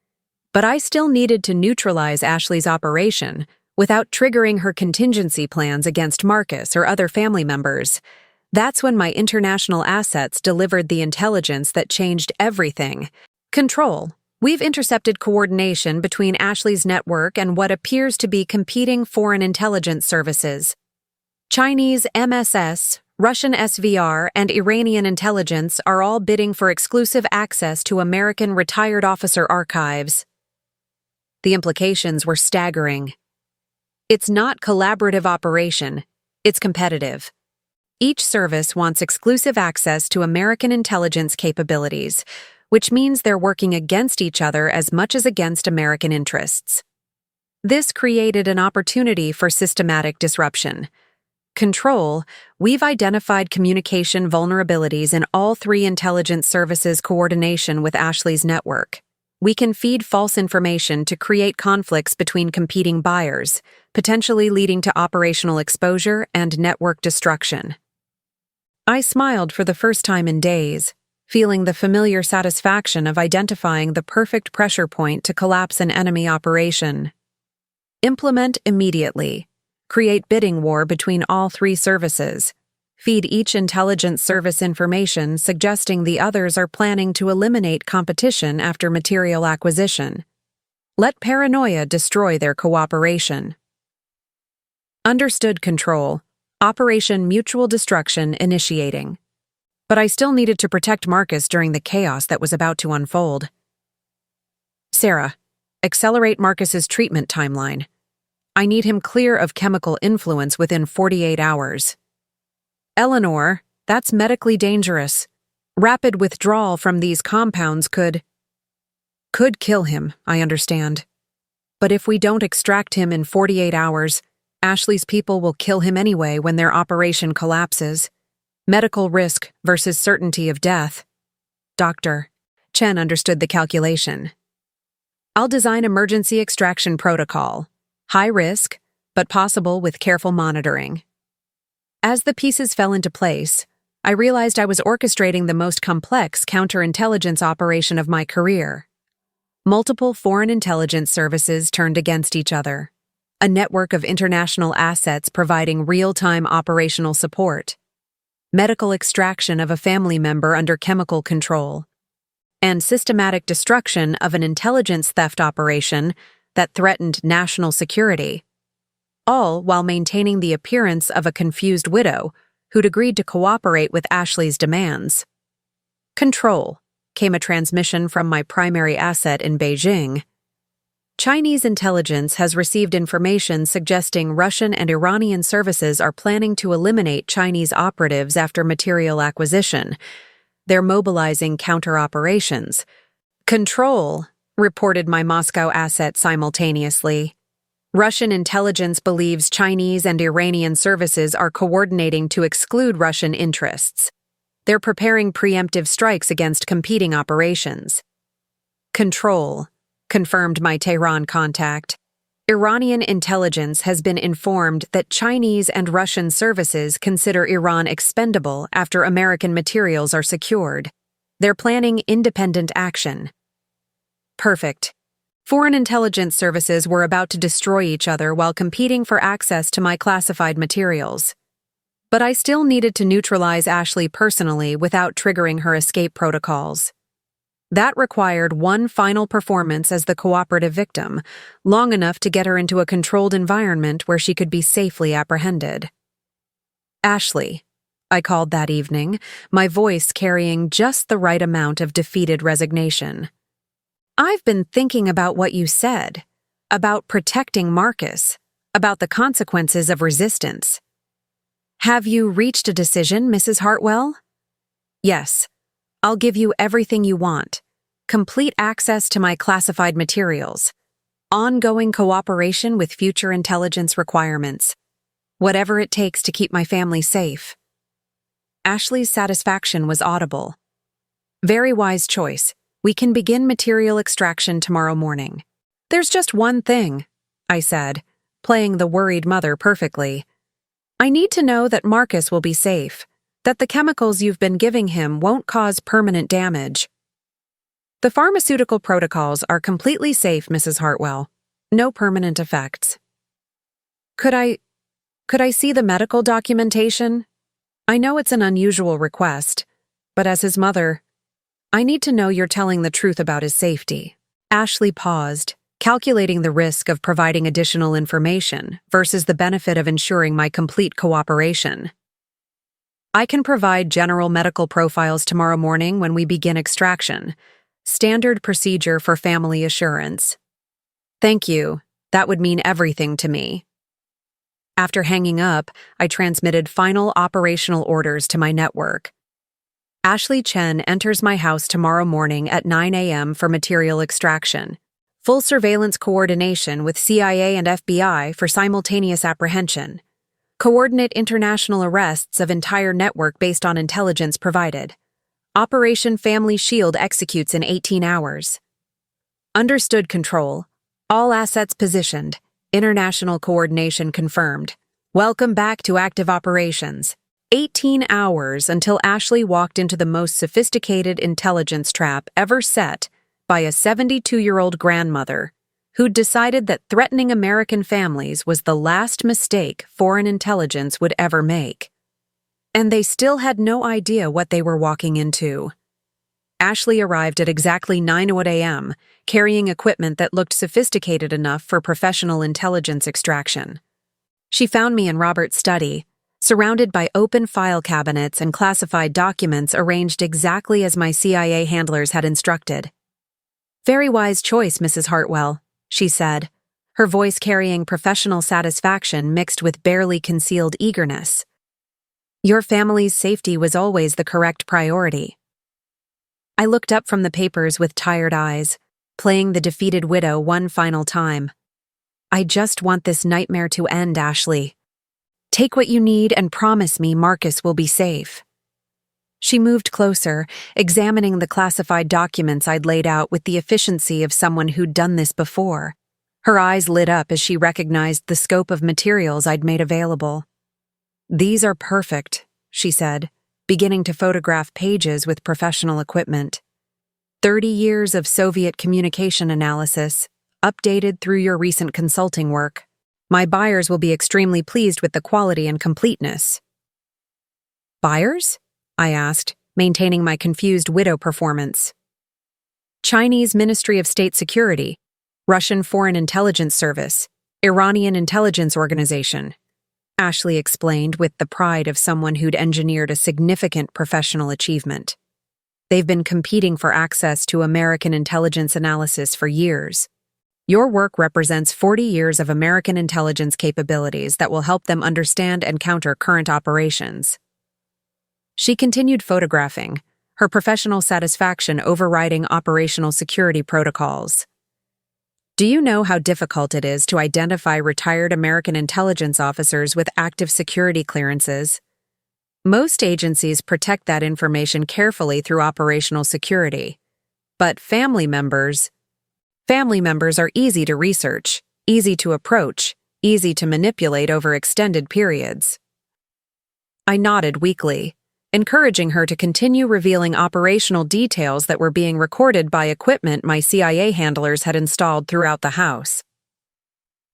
But I still needed to neutralize Ashley's operation without triggering her contingency plans against Marcus or other family members. That's when my international assets delivered the intelligence that changed everything. Control. We've intercepted coordination between Ashley's network and what appears to be competing foreign intelligence services. Chinese MSS, Russian SVR, and Iranian intelligence are all bidding for exclusive access to American retired officer archives. The implications were staggering. It's not collaborative operation, it's competitive. Each service wants exclusive access to American intelligence capabilities, which means they're working against each other as much as against American interests. This created an opportunity for systematic disruption. Control, we've identified communication vulnerabilities in all three intelligence services' coordination with Ashley's network. We can feed false information to create conflicts between competing buyers, potentially leading to operational exposure and network destruction. I smiled for the first time in days, feeling the familiar satisfaction of identifying the perfect pressure point to collapse an enemy operation. Implement immediately. Create bidding war between all three services. Feed each intelligence service information suggesting the others are planning to eliminate competition after material acquisition. Let paranoia destroy their cooperation. Understood. Control. Operation Mutual Destruction initiating. But I still needed to protect Marcus during the chaos that was about to unfold. Sarah, accelerate Marcus's treatment timeline. I need him clear of chemical influence within 48 hours. Eleanor, that's medically dangerous. Rapid withdrawal from these compounds could kill him, I understand. But if we don't extract him in 48 hours, Ashley's people will kill him anyway when their operation collapses. Medical risk versus certainty of death. Doctor. Chen understood the calculation. I'll design emergency extraction protocol. High risk, but possible with careful monitoring. As the pieces fell into place, I realized I was orchestrating the most complex counterintelligence operation of my career. Multiple foreign intelligence services turned against each other. A network of international assets providing real-time operational support. Medical extraction of a family member under chemical control. And systematic destruction of an intelligence theft operation that threatened national security. All while maintaining the appearance of a confused widow who'd agreed to cooperate with Ashley's demands. Control, came a transmission from my primary asset in Beijing. Chinese intelligence has received information suggesting Russian and Iranian services are planning to eliminate Chinese operatives after material acquisition. They're mobilizing counter-operations. Control, reported my Moscow asset simultaneously. Russian intelligence believes Chinese and Iranian services are coordinating to exclude Russian interests. They're preparing preemptive strikes against competing operations. Control, confirmed my Tehran contact. Iranian intelligence has been informed that Chinese and Russian services consider Iran expendable after American materials are secured. They're planning independent action. Perfect. Foreign intelligence services were about to destroy each other while competing for access to my classified materials. But I still needed to neutralize Ashley personally without triggering her escape protocols. That required one final performance as the cooperative victim, long enough to get her into a controlled environment where she could be safely apprehended. Ashley, I called that evening, my voice carrying just the right amount of defeated resignation. I've been thinking about what you said, about protecting Marcus, about the consequences of resistance. Have you reached a decision, Mrs. Hartwell? Yes. I'll give you everything you want. Complete access to my classified materials. Ongoing cooperation with future intelligence requirements. Whatever it takes to keep my family safe. Ashley's satisfaction was audible. Very wise choice. We can begin material extraction tomorrow morning. There's just one thing, I said, playing the worried mother perfectly. I need to know that Marcus will be safe, that the chemicals you've been giving him won't cause permanent damage. The pharmaceutical protocols are completely safe, Mrs. Hartwell. No permanent effects. Could I see the medical documentation? I know it's an unusual request, but as his mother, I need to know you're telling the truth about his safety. Ashley paused, calculating the risk of providing additional information versus the benefit of ensuring my complete cooperation. I can provide general medical profiles tomorrow morning when we begin extraction. Standard procedure for family assurance. Thank you. That would mean everything to me. After hanging up, I transmitted final operational orders to my network. Ashley Chen enters my house tomorrow morning at 9 a.m. for material extraction. Full surveillance coordination with CIA and FBI for simultaneous apprehension. Coordinate international arrests of entire network based on intelligence provided. Operation Family Shield executes in 18 hours. Understood, Control. All assets positioned. International coordination confirmed. Welcome back to active operations. 18 hours until Ashley walked into the most sophisticated intelligence trap ever set by a 72-year-old grandmother who'd decided that threatening American families was the last mistake foreign intelligence would ever make. And they still had no idea what they were walking into. Ashley arrived at exactly 9:00 a.m., carrying equipment that looked sophisticated enough for professional intelligence extraction. She found me in Robert's study, surrounded by open file cabinets and classified documents arranged exactly as my CIA handlers had instructed. "Very wise choice, Mrs. Hartwell," she said, her voice carrying professional satisfaction mixed with barely concealed eagerness. "Your family's safety was always the correct priority." I looked up from the papers with tired eyes, playing the defeated widow one final time. "I just want this nightmare to end, Ashley. Take what you need and promise me Marcus will be safe." She moved closer, examining the classified documents I'd laid out with the efficiency of someone who'd done this before. Her eyes lit up as she recognized the scope of materials I'd made available. "These are perfect," she said, beginning to photograph pages with professional equipment. 30 years of Soviet communication analysis, updated through your recent consulting work. My buyers will be extremely pleased with the quality and completeness." "Buyers?" I asked, maintaining my confused widow performance. "Chinese Ministry of State Security, Russian Foreign Intelligence Service, Iranian Intelligence Organization," Ashley explained with the pride of someone who'd engineered a significant professional achievement. "They've been competing for access to American intelligence analysis for years. Your work represents 40 years of American intelligence capabilities that will help them understand and counter current operations." She continued photographing, her professional satisfaction overriding operational security protocols. "Do you know how difficult it is to identify retired American intelligence officers with active security clearances? Most agencies protect that information carefully through operational security. But family members are easy to research, easy to approach, easy to manipulate over extended periods." I nodded weakly, encouraging her to continue revealing operational details that were being recorded by equipment my CIA handlers had installed throughout the house.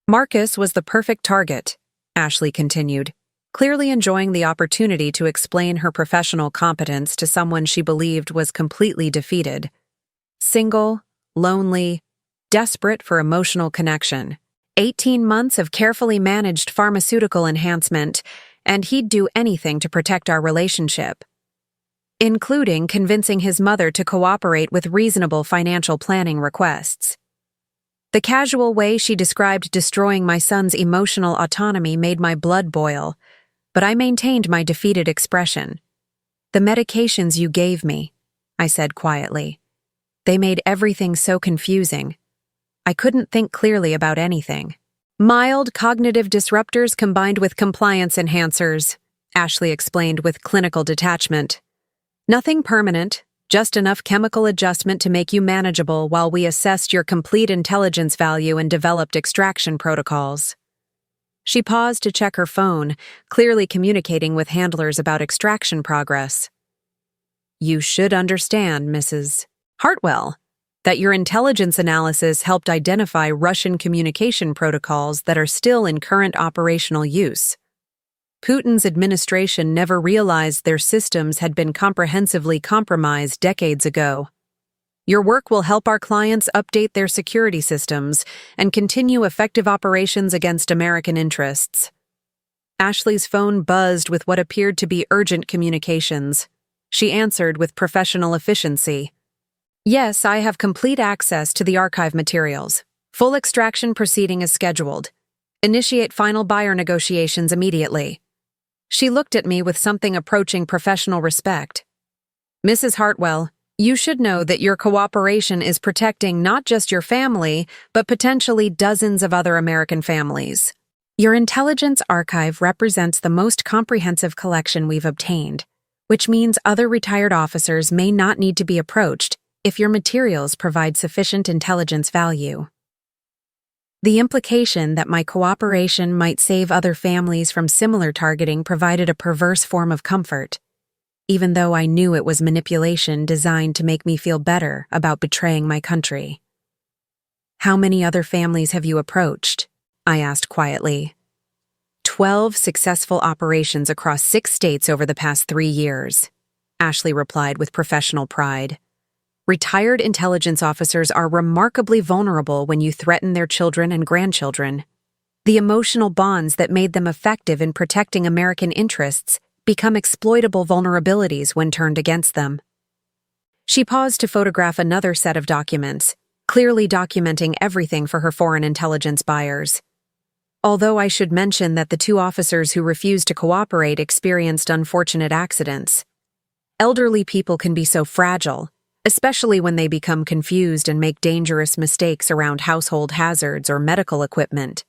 "Marcus was the perfect target," Ashley continued, clearly enjoying the opportunity to explain her professional competence to someone she believed was completely defeated. Single, lonely, desperate for emotional connection. 18 months of carefully managed pharmaceutical enhancement, and he'd do anything to protect our relationship, including convincing his mother to cooperate with reasonable financial planning requests. The casual way she described destroying my son's emotional autonomy made my blood boil, but I maintained my defeated expression. "The medications you gave me," I said quietly. "They made everything so confusing. I couldn't think clearly about anything." "Mild cognitive disruptors combined with compliance enhancers," Ashley explained with clinical detachment. "Nothing permanent, just enough chemical adjustment to make you manageable while we assessed your complete intelligence value and developed extraction protocols." She paused to check her phone, clearly communicating with handlers about extraction progress. "You should understand, Mrs. Hartwell, that your intelligence analysis helped identify Russian communication protocols that are still in current operational use. Putin's administration never realized their systems had been comprehensively compromised decades ago. Your work will help our clients update their security systems and continue effective operations against American interests." Ashley's phone buzzed with what appeared to be urgent communications. She answered with professional efficiency. "Yes, I have complete access to the archive materials. Full extraction proceeding as scheduled. Initiate final buyer negotiations immediately. She looked at me with something approaching professional respect. Mrs. Hartwell, you should know that your cooperation is protecting not just your family, but potentially dozens of other American families. Your intelligence archive represents the most comprehensive collection we've obtained, which means other retired officers may not need to be approached if your materials provide sufficient intelligence value. The implication that my cooperation might save other families from similar targeting provided a perverse form of comfort, even though I knew it was manipulation designed to make me feel better about betraying my country. How many other families have you approached? I asked quietly. 12 successful operations across 6 states over the past 3 years, Ashley replied with professional pride. Retired intelligence officers are remarkably vulnerable when you threaten their children and grandchildren. The emotional bonds that made them effective in protecting American interests become exploitable vulnerabilities when turned against them. She paused to photograph another set of documents, clearly documenting everything for her foreign intelligence buyers. Although I should mention that the 2 officers who refused to cooperate experienced unfortunate accidents. Elderly people can be so fragile, especially when they become confused and make dangerous mistakes around household hazards or medical equipment.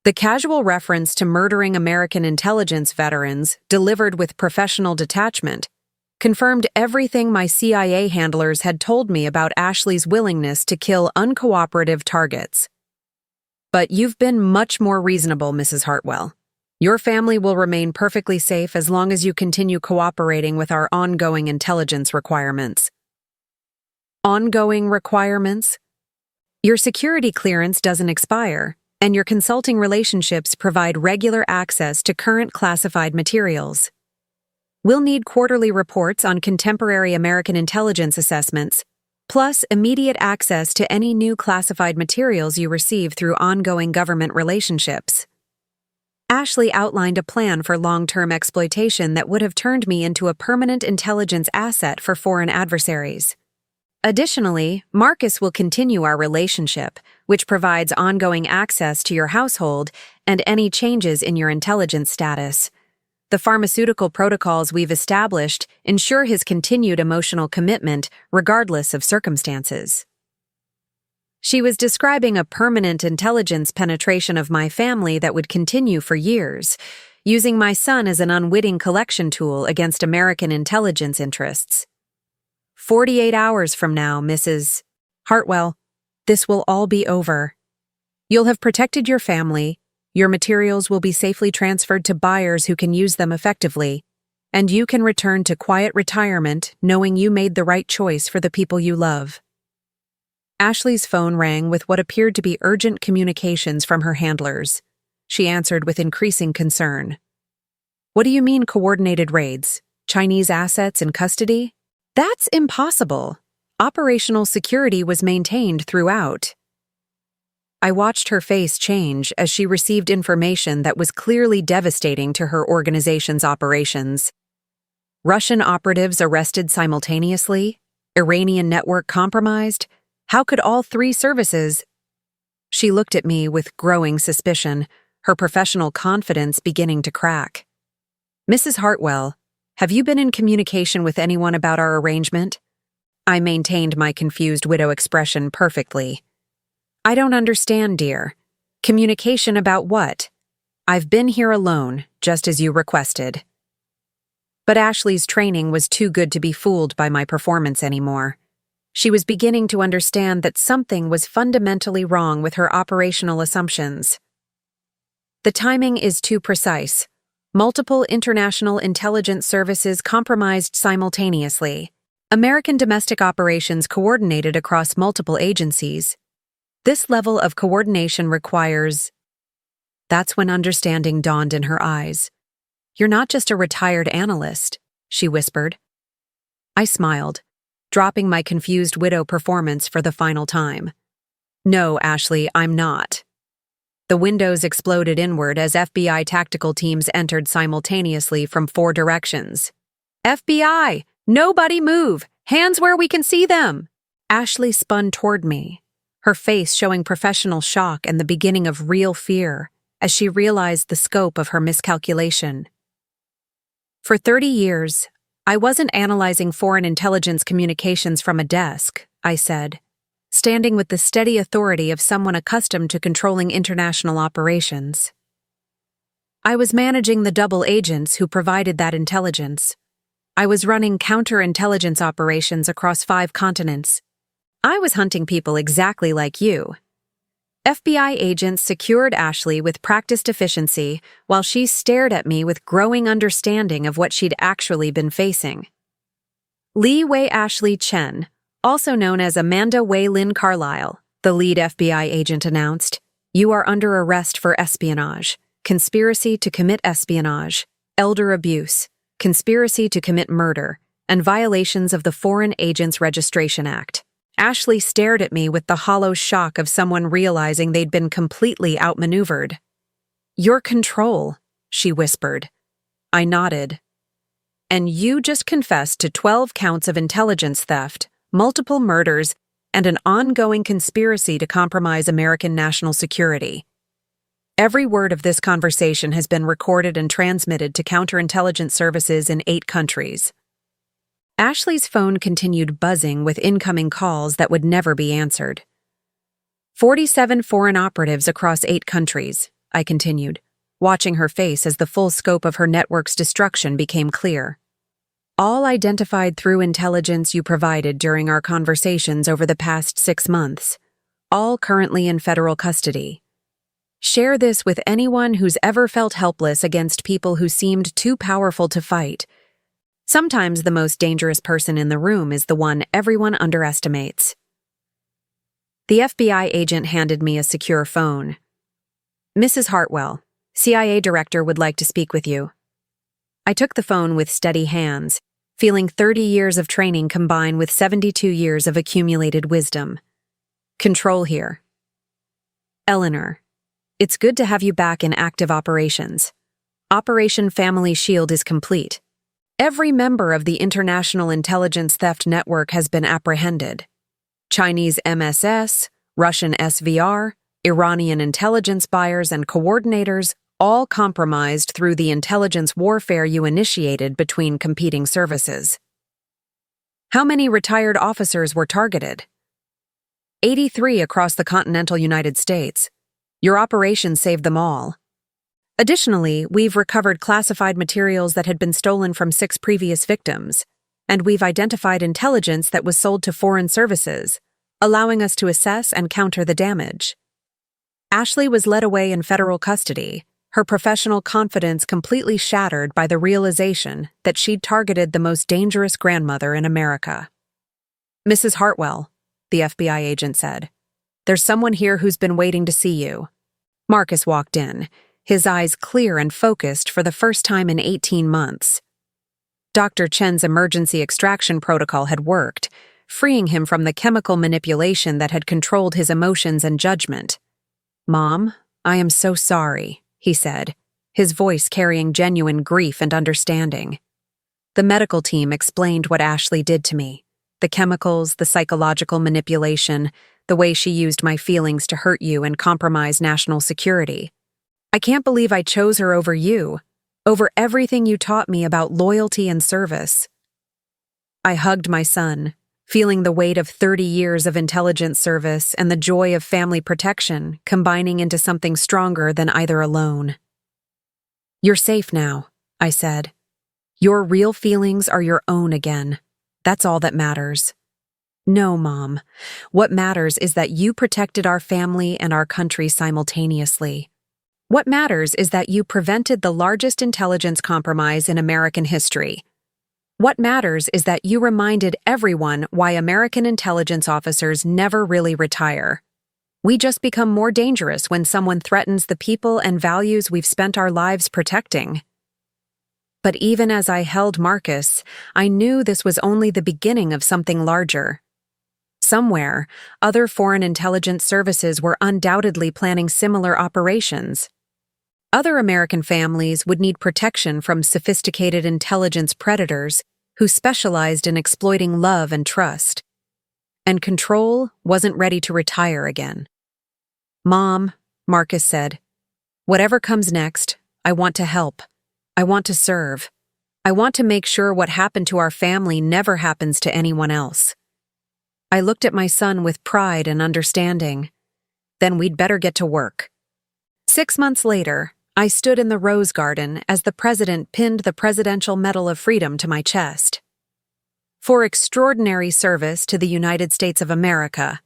The casual reference to murdering American intelligence veterans, delivered with professional detachment, confirmed everything my CIA handlers had told me about Ashley's willingness to kill uncooperative targets. But you've been much more reasonable, Mrs. Hartwell. Your family will remain perfectly safe as long as you continue cooperating with our ongoing intelligence requirements. Ongoing requirements? Your security clearance doesn't expire, and your consulting relationships provide regular access to current classified materials. We'll need quarterly reports on contemporary American intelligence assessments, plus immediate access to any new classified materials you receive through ongoing government relationships. Ashley outlined a plan for long-term exploitation that would have turned me into a permanent intelligence asset for foreign adversaries. Additionally, Marcus will continue our relationship, which provides ongoing access to your household and any changes in your intelligence status. The pharmaceutical protocols we've established ensure his continued emotional commitment regardless of circumstances. She was describing a permanent intelligence penetration of my family that would continue for years, using my son as an unwitting collection tool against American intelligence interests. 48 hours from now, Mrs. Hartwell, this will all be over. You'll have protected your family, your materials will be safely transferred to buyers who can use them effectively, and you can return to quiet retirement knowing you made the right choice for the people you love. Ashley's phone rang with what appeared to be urgent communications from her handlers. She answered with increasing concern. What do you mean coordinated raids? Chinese assets in custody? That's impossible. Operational security was maintained throughout. I watched her face change as she received information that was clearly devastating to her organization's operations. Russian operatives arrested simultaneously? Iranian network compromised? How could all 3 services? She looked at me with growing suspicion, her professional confidence beginning to crack. Mrs. Hartwell, have you been in communication with anyone about our arrangement? I maintained my confused widow expression perfectly. I don't understand, dear. Communication about what? I've been here alone, just as you requested. But Ashley's training was too good to be fooled by my performance anymore. She was beginning to understand that something was fundamentally wrong with her operational assumptions. The timing is too precise. Multiple international intelligence services compromised simultaneously. American domestic operations coordinated across multiple agencies. This level of coordination requires... That's when understanding dawned in her eyes. You're not just a retired analyst, she whispered. I smiled, dropping my confused widow performance for the final time. No, Ashley, I'm not. The windows exploded inward as FBI tactical teams entered simultaneously from 4 directions. FBI! Nobody move! Hands where we can see them! Ashley spun toward me, her face showing professional shock and the beginning of real fear. as she realized the scope of her miscalculation. For 30 years, I wasn't analyzing foreign intelligence communications from a desk, I said, standing with the steady authority of someone accustomed to controlling international operations. I was managing the double agents who provided that intelligence. I was running counterintelligence operations across 5 continents. I was hunting people exactly like you. FBI agents secured Ashley with practiced efficiency while she stared at me with growing understanding of what she'd actually been facing. Lee Wei Ashley Chen, also known as Amanda Wei Lin Carlisle, the lead FBI agent announced, "You are under arrest for espionage, conspiracy to commit espionage, elder abuse, conspiracy to commit murder, and violations of the Foreign Agents Registration Act." Ashley stared at me with the hollow shock of someone realizing they'd been completely outmaneuvered. "Your control," she whispered. I nodded. "And you just confessed to 12 counts of intelligence theft, multiple murders, and an ongoing conspiracy to compromise American national security. Every word of this conversation has been recorded and transmitted to counterintelligence services in 8 countries. Ashley's phone continued buzzing with incoming calls that would never be answered. 47 foreign operatives across 8 countries, I continued, watching her face as the full scope of her network's destruction became clear. All identified through intelligence you provided during our conversations over the past 6 months, all currently in federal custody. Share this with anyone who's ever felt helpless against people who seemed too powerful to fight. Sometimes the most dangerous person in the room is the one everyone underestimates." The FBI agent handed me a secure phone. "Mrs. Hartwell, CIA Director would like to speak with you." I took the phone with steady hands, feeling 30 years of training combine with 72 years of accumulated wisdom. "Control here." "Eleanor, it's good to have you back in active operations. Operation Family Shield is complete. Every member of the International Intelligence Theft Network has been apprehended. Chinese MSS, Russian SVR, Iranian intelligence buyers and coordinators, all compromised through the intelligence warfare you initiated between competing services." "How many retired officers were targeted?" 83 across the continental United States. Your operation saved them all. Additionally, we've recovered classified materials that had been stolen from 6 previous victims, and we've identified intelligence that was sold to foreign services, allowing us to assess and counter the damage. Ashley was led away in federal custody, her professional confidence completely shattered by the realization that she'd targeted the most dangerous grandmother in America. "Mrs. Hartwell," the FBI agent said, "there's someone here who's been waiting to see you." Marcus walked in, his eyes clear and focused for the first time in 18 months. Dr. Chen's emergency extraction protocol had worked, freeing him from the chemical manipulation that had controlled his emotions and judgment. "Mom, I am so sorry," he said, his voice carrying genuine grief and understanding. The medical team explained what Ashley did to me, the chemicals, the psychological manipulation, the way she used my feelings to hurt you and compromise national security. I can't believe I chose her over you, over everything you taught me about loyalty and service. I hugged my son, feeling the weight of 30 years of intelligence service and the joy of family protection combining into something stronger than either alone. "You're safe now," I said. "Your real feelings are your own again. That's all that matters." "No, Mom. What matters is that you protected our family and our country simultaneously. What matters is that you prevented the largest intelligence compromise in American history. What matters is that you reminded everyone why American intelligence officers never really retire. We just become more dangerous when someone threatens the people and values we've spent our lives protecting." But even as I held Marcus, I knew this was only the beginning of something larger. Somewhere, other foreign intelligence services were undoubtedly planning similar operations. Other American families would need protection from sophisticated intelligence predators who specialized in exploiting love and trust. And Control wasn't ready to retire again. "Mom," Marcus said, Whatever comes next, I want to help. I want to serve. I want to make sure what happened to our family never happens to anyone else. I looked at my son with pride and understanding. Then we'd better get to work. 6 months later, I stood in the Rose Garden as the president pinned the Presidential Medal of Freedom to my chest. For extraordinary service to the United States of America,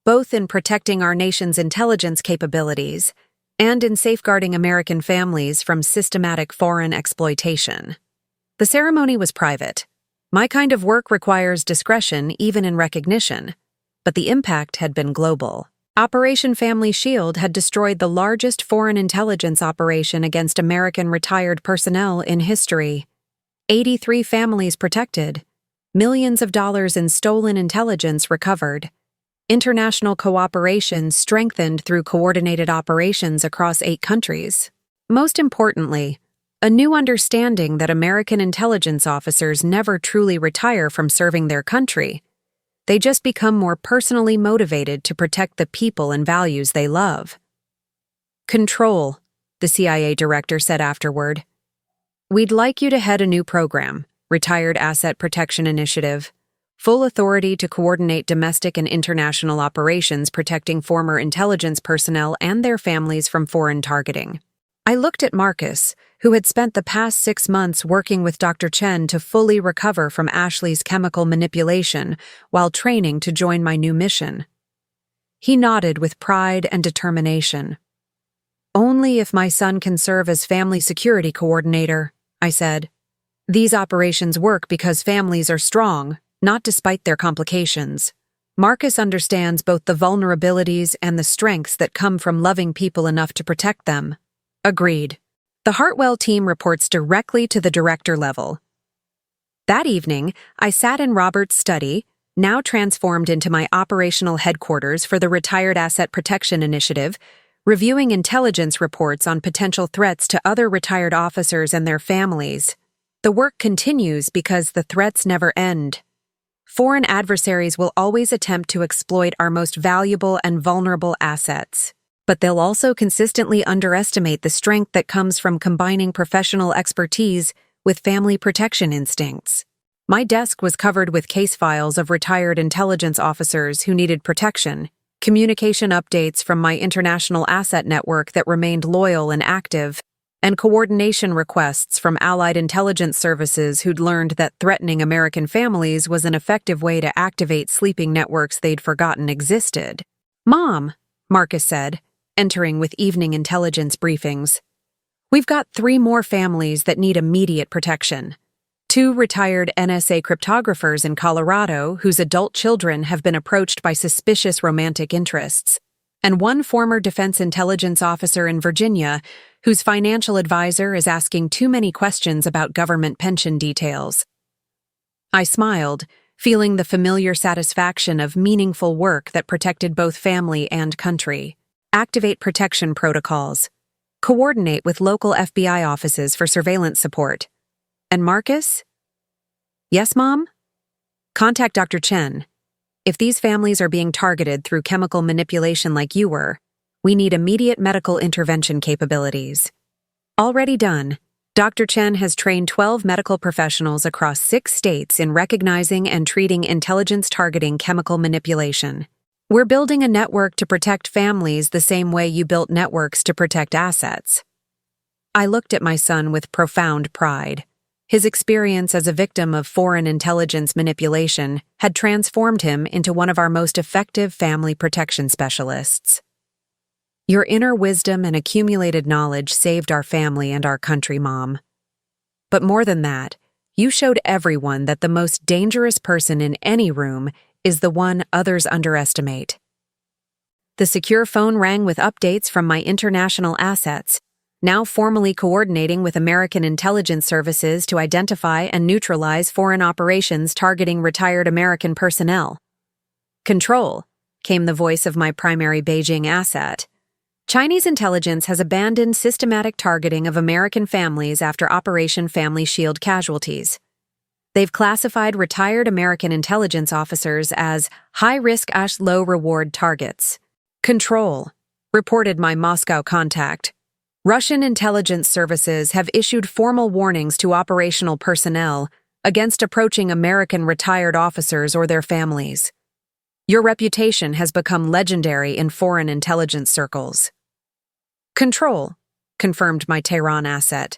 both in protecting our nation's intelligence capabilities and in safeguarding American families from systematic foreign exploitation. The ceremony was private. My kind of work requires discretion even in recognition, but the impact had been global. Operation Family Shield had destroyed the largest foreign intelligence operation against American retired personnel in history. 83 families protected, millions of dollars in stolen intelligence recovered. International cooperation strengthened through coordinated operations across 8 countries. Most importantly, a new understanding that American intelligence officers never truly retire from serving their country. They just become more personally motivated to protect the people and values they love. Control, the CIA director said afterward. We'd like you to head a new program, Retired Asset Protection Initiative. Full authority to coordinate domestic and international operations protecting former intelligence personnel and their families from foreign targeting. I looked at Marcus, who had spent the past 6 months working with Dr. Chen to fully recover from Ashley's chemical manipulation while training to join my new mission. He nodded with pride and determination. Only if my son can serve as family security coordinator, I said. These operations work because families are strong, not despite their complications. Marcus understands both the vulnerabilities and the strengths that come from loving people enough to protect them. Agreed. The Hartwell team reports directly to the director level. That evening, I sat in Robert's study, now transformed into my operational headquarters for the Retired Asset Protection Initiative, reviewing intelligence reports on potential threats to other retired officers and their families. The work continues because the threats never end. Foreign adversaries will always attempt to exploit our most valuable and vulnerable assets. But they'll also consistently underestimate the strength that comes from combining professional expertise with family protection instincts. My desk was covered with case files of retired intelligence officers who needed protection, communication updates from my international asset network that remained loyal and active, and coordination requests from allied intelligence services who'd learned that threatening American families was an effective way to activate sleeping networks they'd forgotten existed. "Mom," Marcus said, entering with evening intelligence briefings. "We've got 3 more families that need immediate protection. 2 retired NSA cryptographers in Colorado whose adult children have been approached by suspicious romantic interests, and 1 former defense intelligence officer in Virginia whose financial advisor is asking too many questions about government pension details." I smiled, feeling the familiar satisfaction of meaningful work that protected both family and country. Activate protection protocols. Coordinate with local FBI offices for surveillance support. And Marcus? Yes, Mom? Contact Dr. Chen. If these families are being targeted through chemical manipulation like you were, we need immediate medical intervention capabilities. Already done. Dr. Chen has trained 12 medical professionals across 6 states in recognizing and treating intelligence targeting chemical manipulation. We're building a network to protect families the same way you built networks to protect assets. I looked at my son with profound pride. His experience as a victim of foreign intelligence manipulation had transformed him into one of our most effective family protection specialists. Your inner wisdom and accumulated knowledge saved our family and our country, Mom. But more than that, you showed everyone that the most dangerous person in any room is the one others underestimate. The secure phone rang with updates from my international assets, now formally coordinating with American intelligence services to identify and neutralize foreign operations targeting retired American personnel. "Control," came the voice of my primary Beijing asset. "Chinese intelligence has abandoned systematic targeting of American families after Operation Family Shield casualties. They've classified retired American intelligence officers as high-risk, low-reward targets. Control," reported my Moscow contact. Russian intelligence services have issued formal warnings to operational personnel against approaching American retired officers or their families. Your reputation has become legendary in foreign intelligence circles. Control, confirmed my Tehran asset.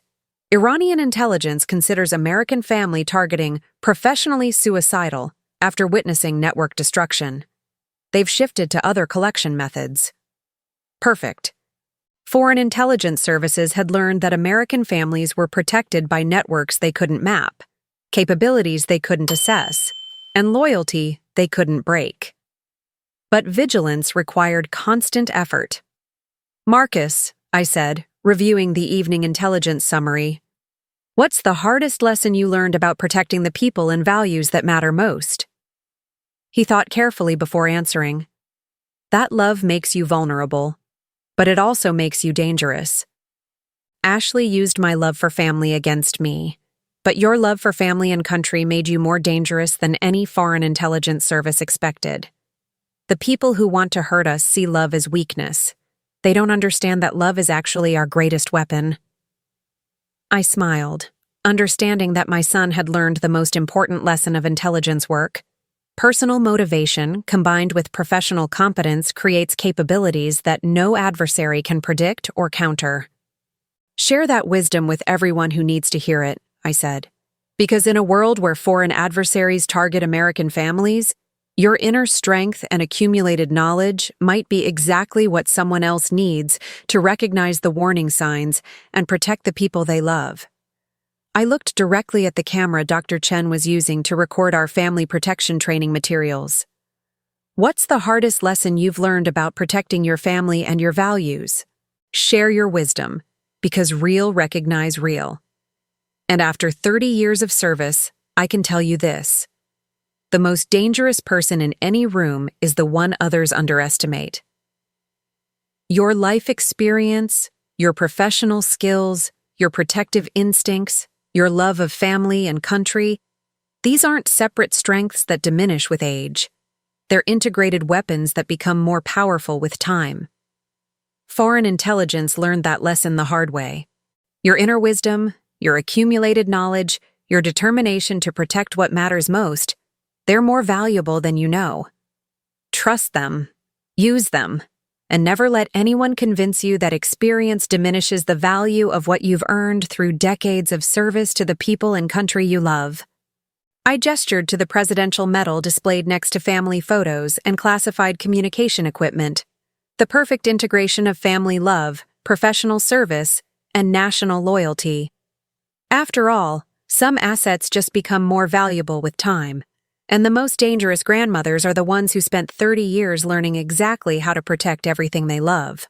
Iranian intelligence considers American family targeting professionally suicidal after witnessing network destruction. They've shifted to other collection methods. Perfect. Foreign intelligence services had learned that American families were protected by networks they couldn't map, capabilities they couldn't assess, and loyalty they couldn't break. But vigilance required constant effort. Marcus, I said, reviewing the evening intelligence summary, what's the hardest lesson you learned about protecting the people and values that matter most? He thought carefully before answering. That love makes you vulnerable, but it also makes you dangerous. Ashley used my love for family against me, but your love for family and country made you more dangerous than any foreign intelligence service expected. The people who want to hurt us see love as weakness. They don't understand that love is actually our greatest weapon. I smiled, understanding that my son had learned the most important lesson of intelligence work. Personal motivation combined with professional competence creates capabilities that no adversary can predict or counter. Share that wisdom with everyone who needs to hear it, I said. Because in a world where foreign adversaries target American families, your inner strength and accumulated knowledge might be exactly what someone else needs to recognize the warning signs and protect the people they love. I looked directly at the camera Dr. Chen was using to record our family protection training materials. What's the hardest lesson you've learned about protecting your family and your values? Share your wisdom, because real recognize real. And after 30 years of service, I can tell you this. The most dangerous person in any room is the one others underestimate. Your life experience, your professional skills, your protective instincts, your love of family and country, these aren't separate strengths that diminish with age. They're integrated weapons that become more powerful with time. Foreign intelligence learned that lesson the hard way. Your inner wisdom, your accumulated knowledge, your determination to protect what matters most, they're more valuable than you know. Trust them, use them, and never let anyone convince you that experience diminishes the value of what you've earned through decades of service to the people and country you love. I gestured to the presidential medal displayed next to family photos and classified communication equipment, the perfect integration of family love, professional service, and national loyalty. After all, some assets just become more valuable with time. And the most dangerous grandmothers are the ones who spent 30 years learning exactly how to protect everything they love.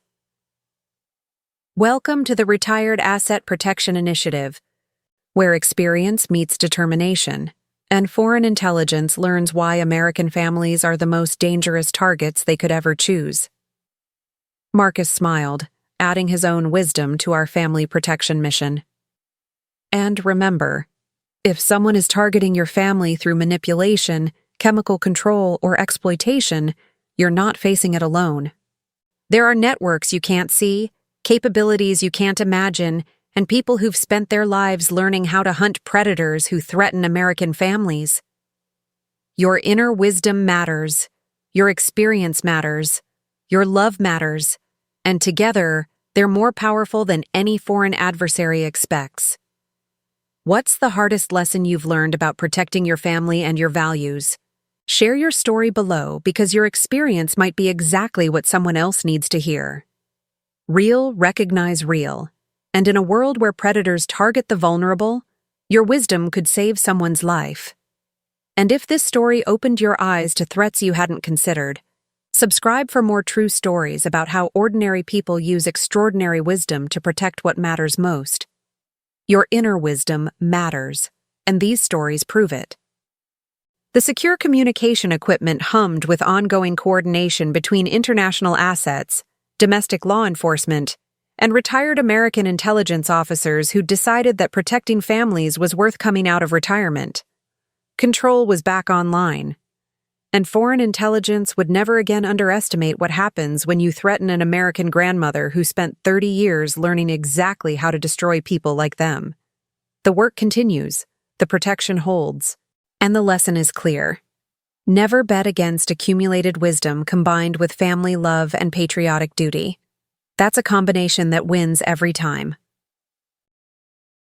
Welcome to the Retired Asset Protection Initiative, where experience meets determination, and foreign intelligence learns why American families are the most dangerous targets they could ever choose. Marcus smiled, adding his own wisdom to our family protection mission. And remember, if someone is targeting your family through manipulation, chemical control, or exploitation, you're not facing it alone. There are networks you can't see, capabilities you can't imagine, and people who've spent their lives learning how to hunt predators who threaten American families. Your inner wisdom matters, your experience matters, your love matters, and together, they're more powerful than any foreign adversary expects. What's the hardest lesson you've learned about protecting your family and your values? Share your story below because your experience might be exactly what someone else needs to hear. Real recognize real, and in a world where predators target the vulnerable, your wisdom could save someone's life. And if this story opened your eyes to threats you hadn't considered, subscribe for more true stories about how ordinary people use extraordinary wisdom to protect what matters most. Your inner wisdom matters, and these stories prove it. The secure communication equipment hummed with ongoing coordination between international assets, domestic law enforcement, and retired American intelligence officers who decided that protecting families was worth coming out of retirement. Control was back online. And foreign intelligence would never again underestimate what happens when you threaten an American grandmother who spent 30 years learning exactly how to destroy people like them. The work continues, the protection holds, and the lesson is clear. Never bet against accumulated wisdom combined with family love and patriotic duty. That's a combination that wins every time.